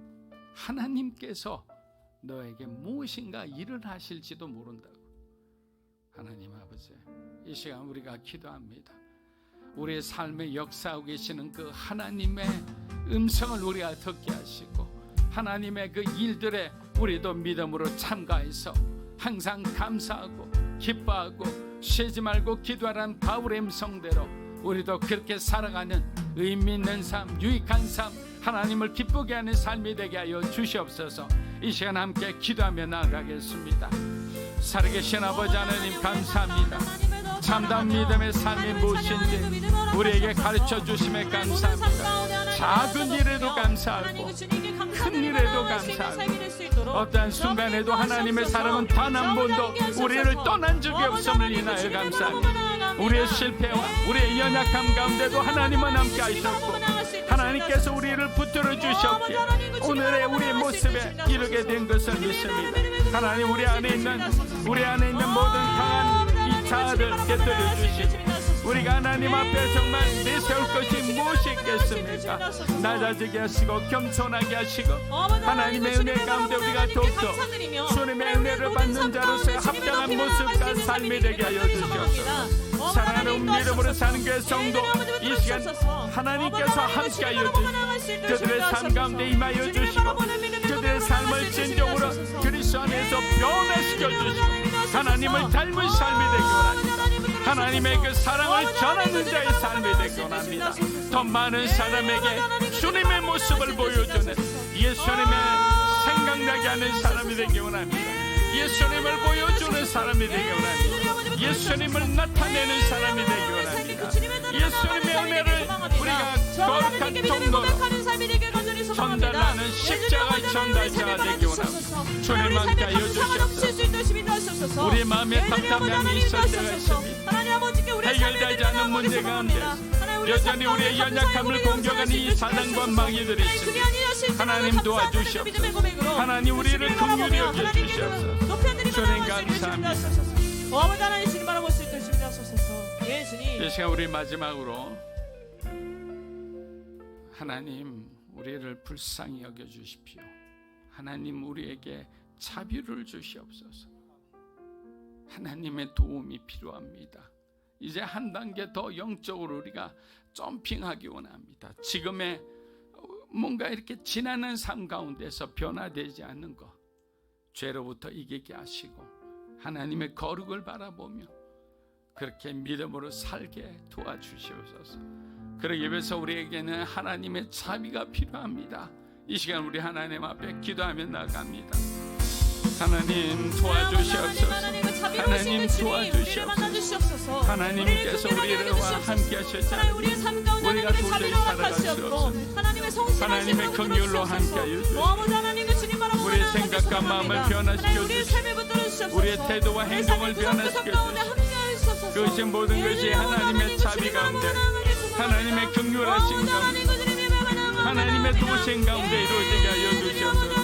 하나님께서 너에게 무엇인가 일을 하실지도 모른다고. 하나님 아버지, 이 시간 우리가 기도합니다. 우리의 삶에 역사하고 계시는 그 하나님의 음성을 우리가 듣게 하시고 하나님의 그 일들에 우리도 믿음으로 참가해서 항상 감사하고 기뻐하고 쉬지 말고 기도하라는 바울의 음성대로 우리도 그렇게 살아가는 의미 있는 삶, 유익한 삶, 하나님을 기쁘게 하는 삶이 되게 하여 주시옵소서. 이 시간 함께 기도하며 나아가겠습니다. 살아계신 아버지 하나님 감사합니다. 참다운 믿음의 삶이 무엇인지 우리에게 가르쳐 주심에 감사합니다. 작은 일에도 감사하고 큰 일에도 감사하고 어떠한 순간에도 하나님의 사랑은 단 한 번도 우리를 떠난 적이 없음을 인하여 감사합니다. 우리의 실패와 우리의 연약함 가운데도 하나님은 함께 하셨고 하나님께서 우리를 붙들어 주셨기에 오늘의 우리의 모습에 이르게 된 것을 믿습니다. 하나님 우리 안에 있는 모든 강한 이 자아들 깨뜨려 주시고 우리가 하나님 앞에 정말 내세울 것이 무엇이 있겠습니까? 낮아지게 하시고 겸손하게 하시고 하나님의 은혜 가운데 우리가 더욱더 주님의 은혜를 받는 자로서의 합당한 모습과 삶이 되게 하여 주시옵소서. 사랑하는 믿음으로 사는 교회 성도 이 시간 하나님께서 함께 하여 주시고 그들의 삶 가운데 임하여 주시고 그들의 삶을 진정으로 그리스도 안에서 변화시켜 주시고 하나님을 닮은 삶이 되기 원합니다. 하나님의 그 사랑을 전하는 자의 삶이 되기 원합니다. 더 많은 사람에게 주님의 모습을 보여주는 예수님의 생각나게 하는 사람이 되기 원합니다. 예수님을 보여주는 사람이 되기 원합니다. 예수님을 나타내는 사람이 되기 원합니다. 예수님의 은혜를 우리가 거룩한 통로로 전달하는 십자가의 전달자가 되기 원합니다. 주님 함께 하여 주시옵소서. 우리 마음에 답답함이 있을 때가 있습니다. 해결되지 않은 문제 가운데 여전히 우리의 연약함을 공격하는 이 사단과 마귀들이 있습니다. 하나님 도와주시옵소서. 하나님 우리를 긍휼히 여겨주시옵소서. 주님 감사합니다. 아버지 하나님 주님 바라볼 수 있도록 준비하소서. 예 주님. 이 시간 우리 마지막으로 하나님 우리를 불쌍히 여겨주십시오. 하나님 우리에게 자비를 주시옵소서. 하나님의 도움이 필요합니다. 이제 한 단계 더 영적으로 우리가 점핑하기 원합니다. 지금의 뭔가 이렇게 지나는 삶 가운데서 변화되지 않는 것 죄로부터 이기게 하시고 하나님의 거룩을 바라보며 그렇게 믿음으로 살게 도와주시옵소서. 그러기 위해서 우리에게는 하나님의 자비가 필요합니다. 이 시간 우리 하나님 앞에 기도하며 나갑니다. 하나님 도와주시옵소서. 하나님 도와주시옵소서. 하나님께서 우리와 함께 하셨잖아요. 우리가 도저히 살아갈 수 없습니다. 하나님의 긍휼로 함께 하여 주시옵소서. 우리의 생각과 마음을 변화시켜 주시옵소서. 우리의 태도와 행동을 변화시켜 주시옵소서. 그것이 모든 것이 하나님의 자비 가운데 하나님의 긍휼하신 가운데 하나님의 도신 가운데 이루어지게 하여 주시옵소서.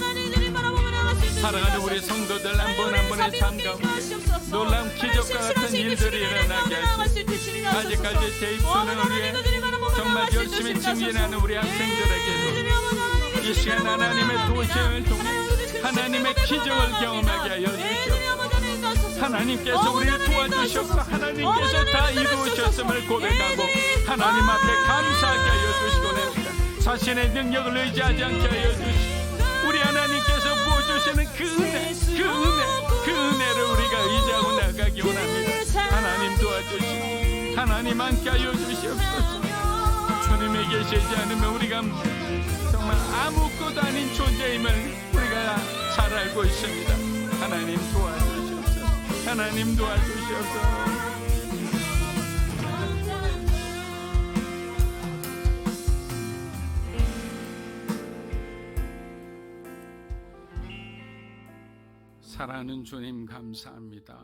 사랑하는 우리 성도들 한 분 한 분의 삶 가운데 놀라운 기적과 같은 일들이 일어나게 하시고 아직까지 재입소년을 위해 정말 열심히 증진하는 우리 학생들에게도 이 시간 하나님의 도심을 통해 하나님의 기적을 경험하게 하여 주시옵소서. 하나님께서 우리를 도와주셨고 하나님께서 다 이루으셨음을 고백하고 하나님 앞에 감사하게 하여 주시고 합니다. 자신의 능력을 의지하지 않게 하여 주시고 우리 하나님께서 부어주시는 그 은혜를 우리가 의지하고 나가기 원합니다. 하나님 도와주시고 하나님 함께 하여 주시옵소서. 주님이 계시지 않으면 우리가 정말 아무것도 아닌 존재임을 우리가 잘 알고 있습니다. 하나님 도와주시옵소서. 하나님 도와주시옵소서. 사랑하는 주님 감사합니다.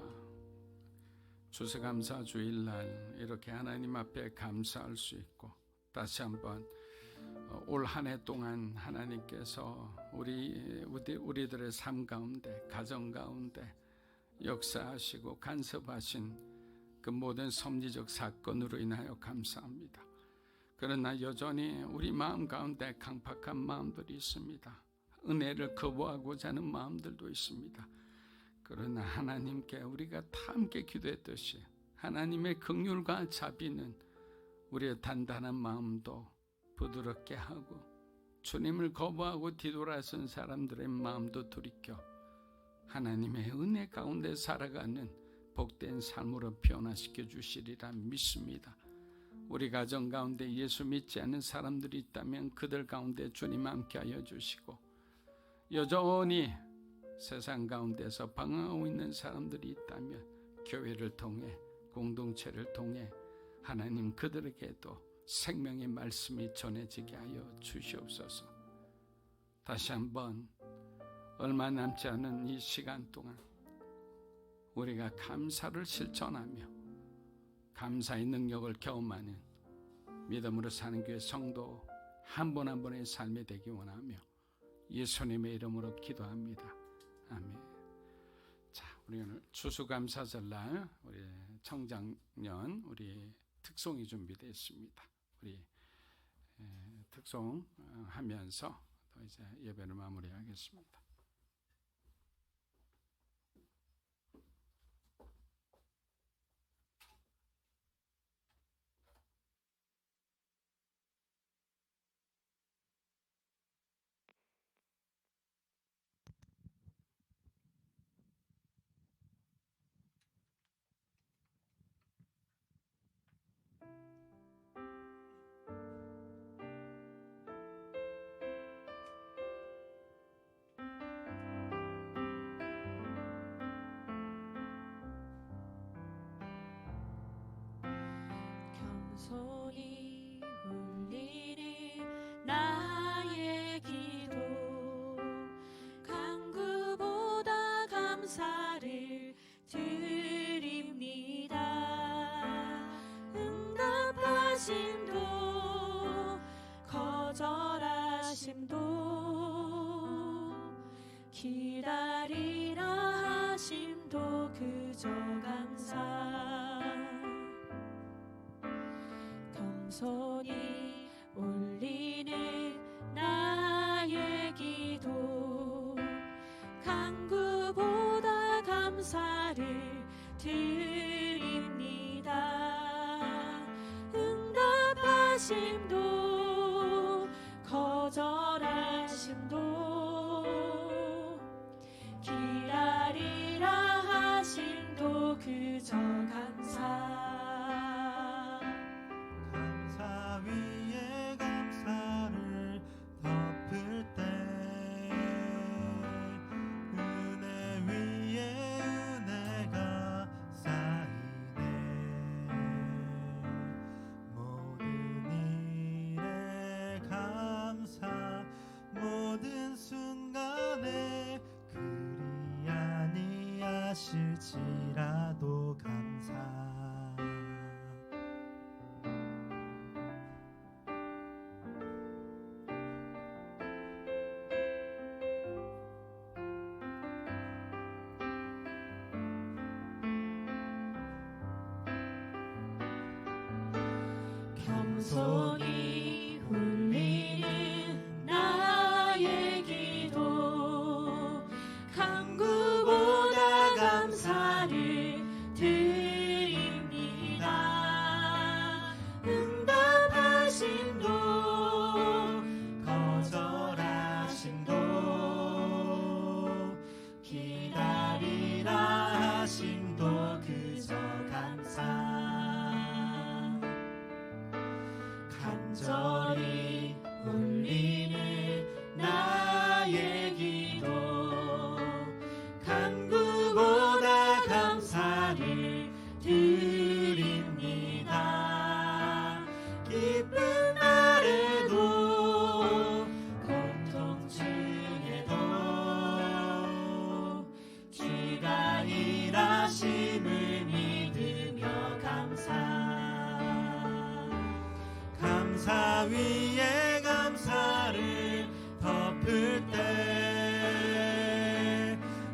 추수감사 주일날 이렇게 하나님 앞에 감사할 수 있고 다시 한번 올 한 해 동안 하나님께서 우리들의 삶 가운데 가정 가운데 역사하시고 간섭하신 그 모든 섭리적 사건으로 인하여 감사합니다. 그러나 여전히 우리 마음 가운데 강팍한 마음들이 있습니다. 은혜를 거부하고자 하는 마음들도 있습니다. 그러나 하나님께 우리가 다 함께 기도했듯이 하나님의 긍휼과 자비는 우리의 단단한 마음도 부드럽게 하고 주님을 거부하고 뒤돌아선 사람들의 마음도 돌이켜 하나님의 은혜 가운데 살아가는 복된 삶으로 변화시켜 주시리라 믿습니다. 우리 가정 가운데 예수 믿지 않는 사람들이 있다면 그들 가운데 주님 함께 하여 주시고 여전히 세상 가운데서 방황하고 있는 사람들이 있다면 교회를 통해 공동체를 통해 하나님 그들에게도 생명의 말씀이 전해지게 하여 주시옵소서. 다시 한번 얼마 남지 않은 이 시간 동안 우리가 감사를 실천하며 감사의 능력을 경험하는 믿음으로 사는 교회 성도 한 분 한 분의 삶이 되기 원하며 예수님의 이름으로 기도합니다. 아멘. 자, 우리 오늘 추수감사절날 우리 청장년 우리 특송이 준비되어 있습니다. 우리 특송하면서 또 이제 예배를 마무리하겠습니다. 겸손히 울리는 나의 기도 간구보다 감사를 드립니다. 응답하심도 거절하심도 기다리라 하심도 그저 감사. 겸손히 울리는 나의 기도 간구보다 감사를 드립니다. 응답하심도 거절하심도 기다리라 하심도 그저 감사. 감사 위에 감사를 덮을 때 은혜 위에 은혜가 쌓이네. 모든 일에 감사 모든 순간에 그리 아니하실지라도 감사. 겸손히 울리는 나의 기도 간구보다 감사를 드립니다. 응답하심도 거절하심도 기다리라 하심도 그저 감사. 간절히 울리는 나의 기도 간구보다 감사를 드립니다. 기쁜 날에도 고통 중에도 주가 일하심을 믿으며 감사. 감사 위에 감사를 덮을 때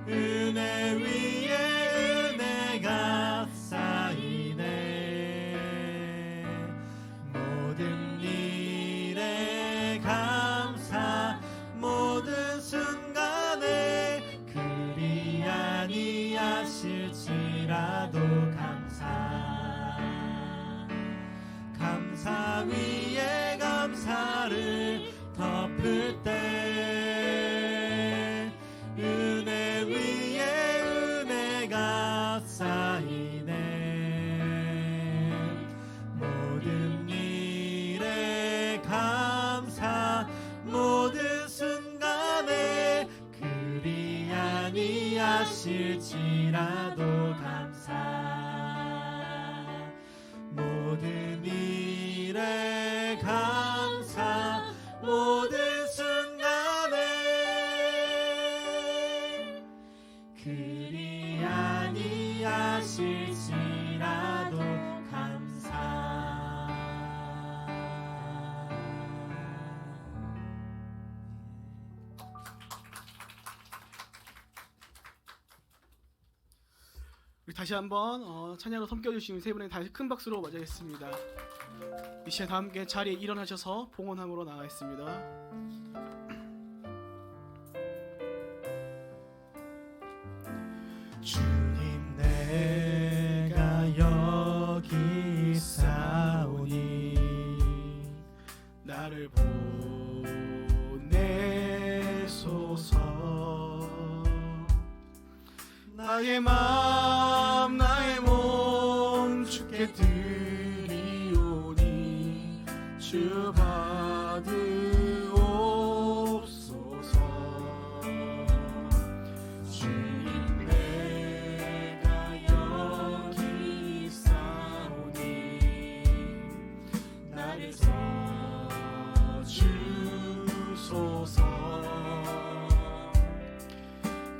은혜 위에 은혜가 쌓이네. 모든 일에 감사 모든 순간에 그리 아니하실지라도 감사. 감사 위에 감사를 덮을 때 은혜 위에 은혜가 쌓이네. 모든 일에 감사 모든 순간에 그리 아니하실지라도 감사. 우리 다시 한번 찬양으로 섬겨주신 세 분에 다시 큰 박수로 맞이하겠습니다. 이 시간 다 함께 자리에 일어나셔서 봉헌함으로 나가겠습니다. 주님 내가 여기 있사오니 나를 보내소서. 나의 맘 나의 몸 주께 드리오니 주 받으옵소서. 주님 내가 여기 있사오니 나를 써주소서.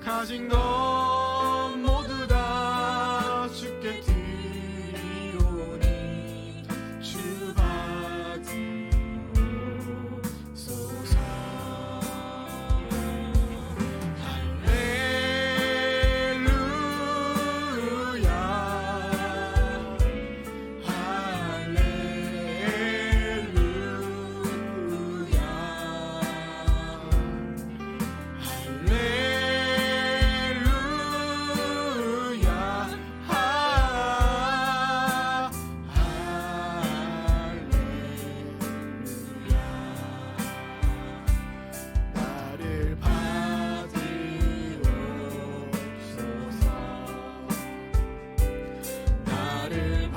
가진 것 모두 다 주께 드리오니 주 받으옵소서. 할렐루야 할렐루야 나를 받으옵소서. 나를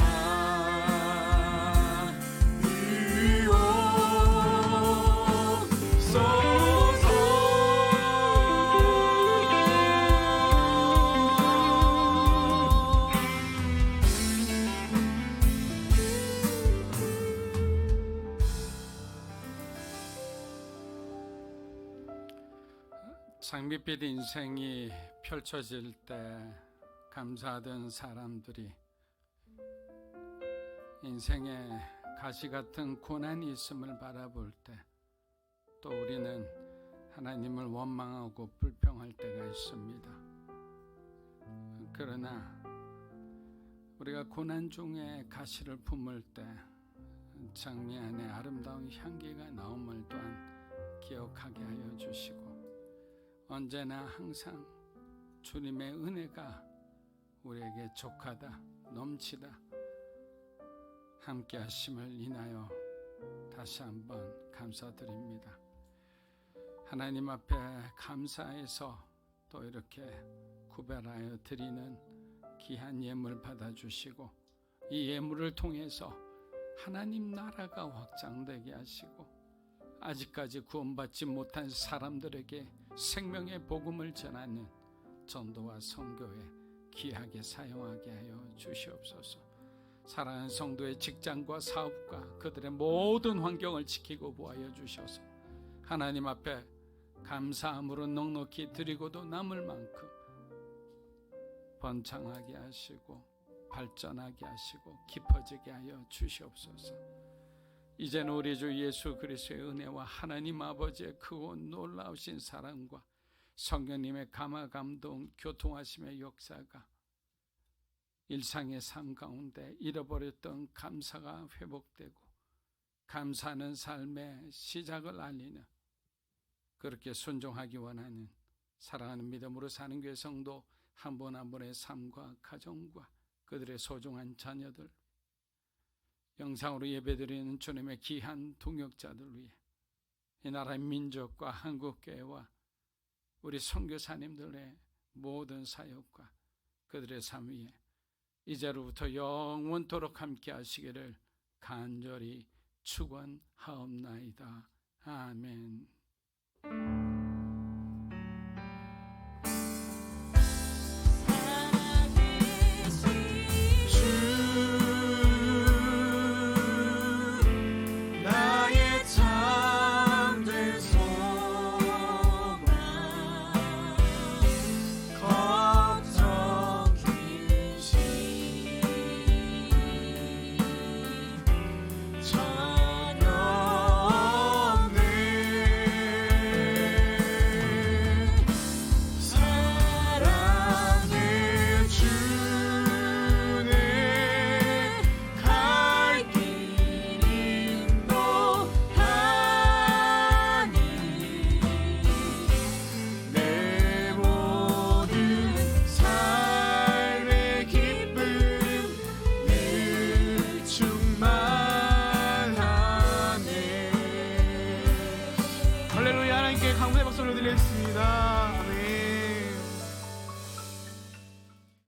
장밋빛 인생이 펼쳐질 때 감사하던 사람들이 인생에 가시 같은 고난이 있음을 바라볼 때 또 우리는 하나님을 원망하고 불평할 때가 있습니다. 그러나 우리가 고난 중에 가시를 품을 때 장미 안에 아름다운 향기가 나옴을 또한 기억하게 하여 주시고 언제나 항상 주님의 은혜가 우리에게 족하다 넘치다 함께 하심을 인하여 다시 한번 감사드립니다. 하나님 앞에 감사해서 또 이렇게 구별하여 드리는 귀한 예물 받아주시고 이 예물을 통해서 하나님 나라가 확장되게 하시고 아직까지 구원받지 못한 사람들에게 생명의 복음을 전하는 전도와 선교에 귀하게 사용하게 하여 주시옵소서. 사랑하는 성도의 직장과 사업과 그들의 모든 환경을 지키고 보하여 주셔서 하나님 앞에 감사함으로 넉넉히 드리고도 남을 만큼 번창하게 하시고 발전하게 하시고 깊어지게 하여 주시옵소서. 이제는 우리 주 예수 그리스도의 은혜와 하나님 아버지의 크고 놀라우신 사랑과 성령님의 감화 감동 교통하심의 역사가 일상의 삶 가운데 잃어버렸던 감사가 회복되고 감사하는 삶의 시작을 알리는 그렇게 순종하기 원하는 사랑하는 믿음으로 사는 교회 성도 한 분 한 분의 삶과 가정과 그들의 소중한 자녀들 영상으로 예배드리는 주님의 귀한 동역자들 위해 이 나라의 민족과 한국교회와 우리 선교사님들의 모든 사역과 그들의 삶 위에 이제로부터 영원토록 함께 하시기를 간절히 축원하옵나이다. 아멘. 전혀 없네. 드리겠습니다.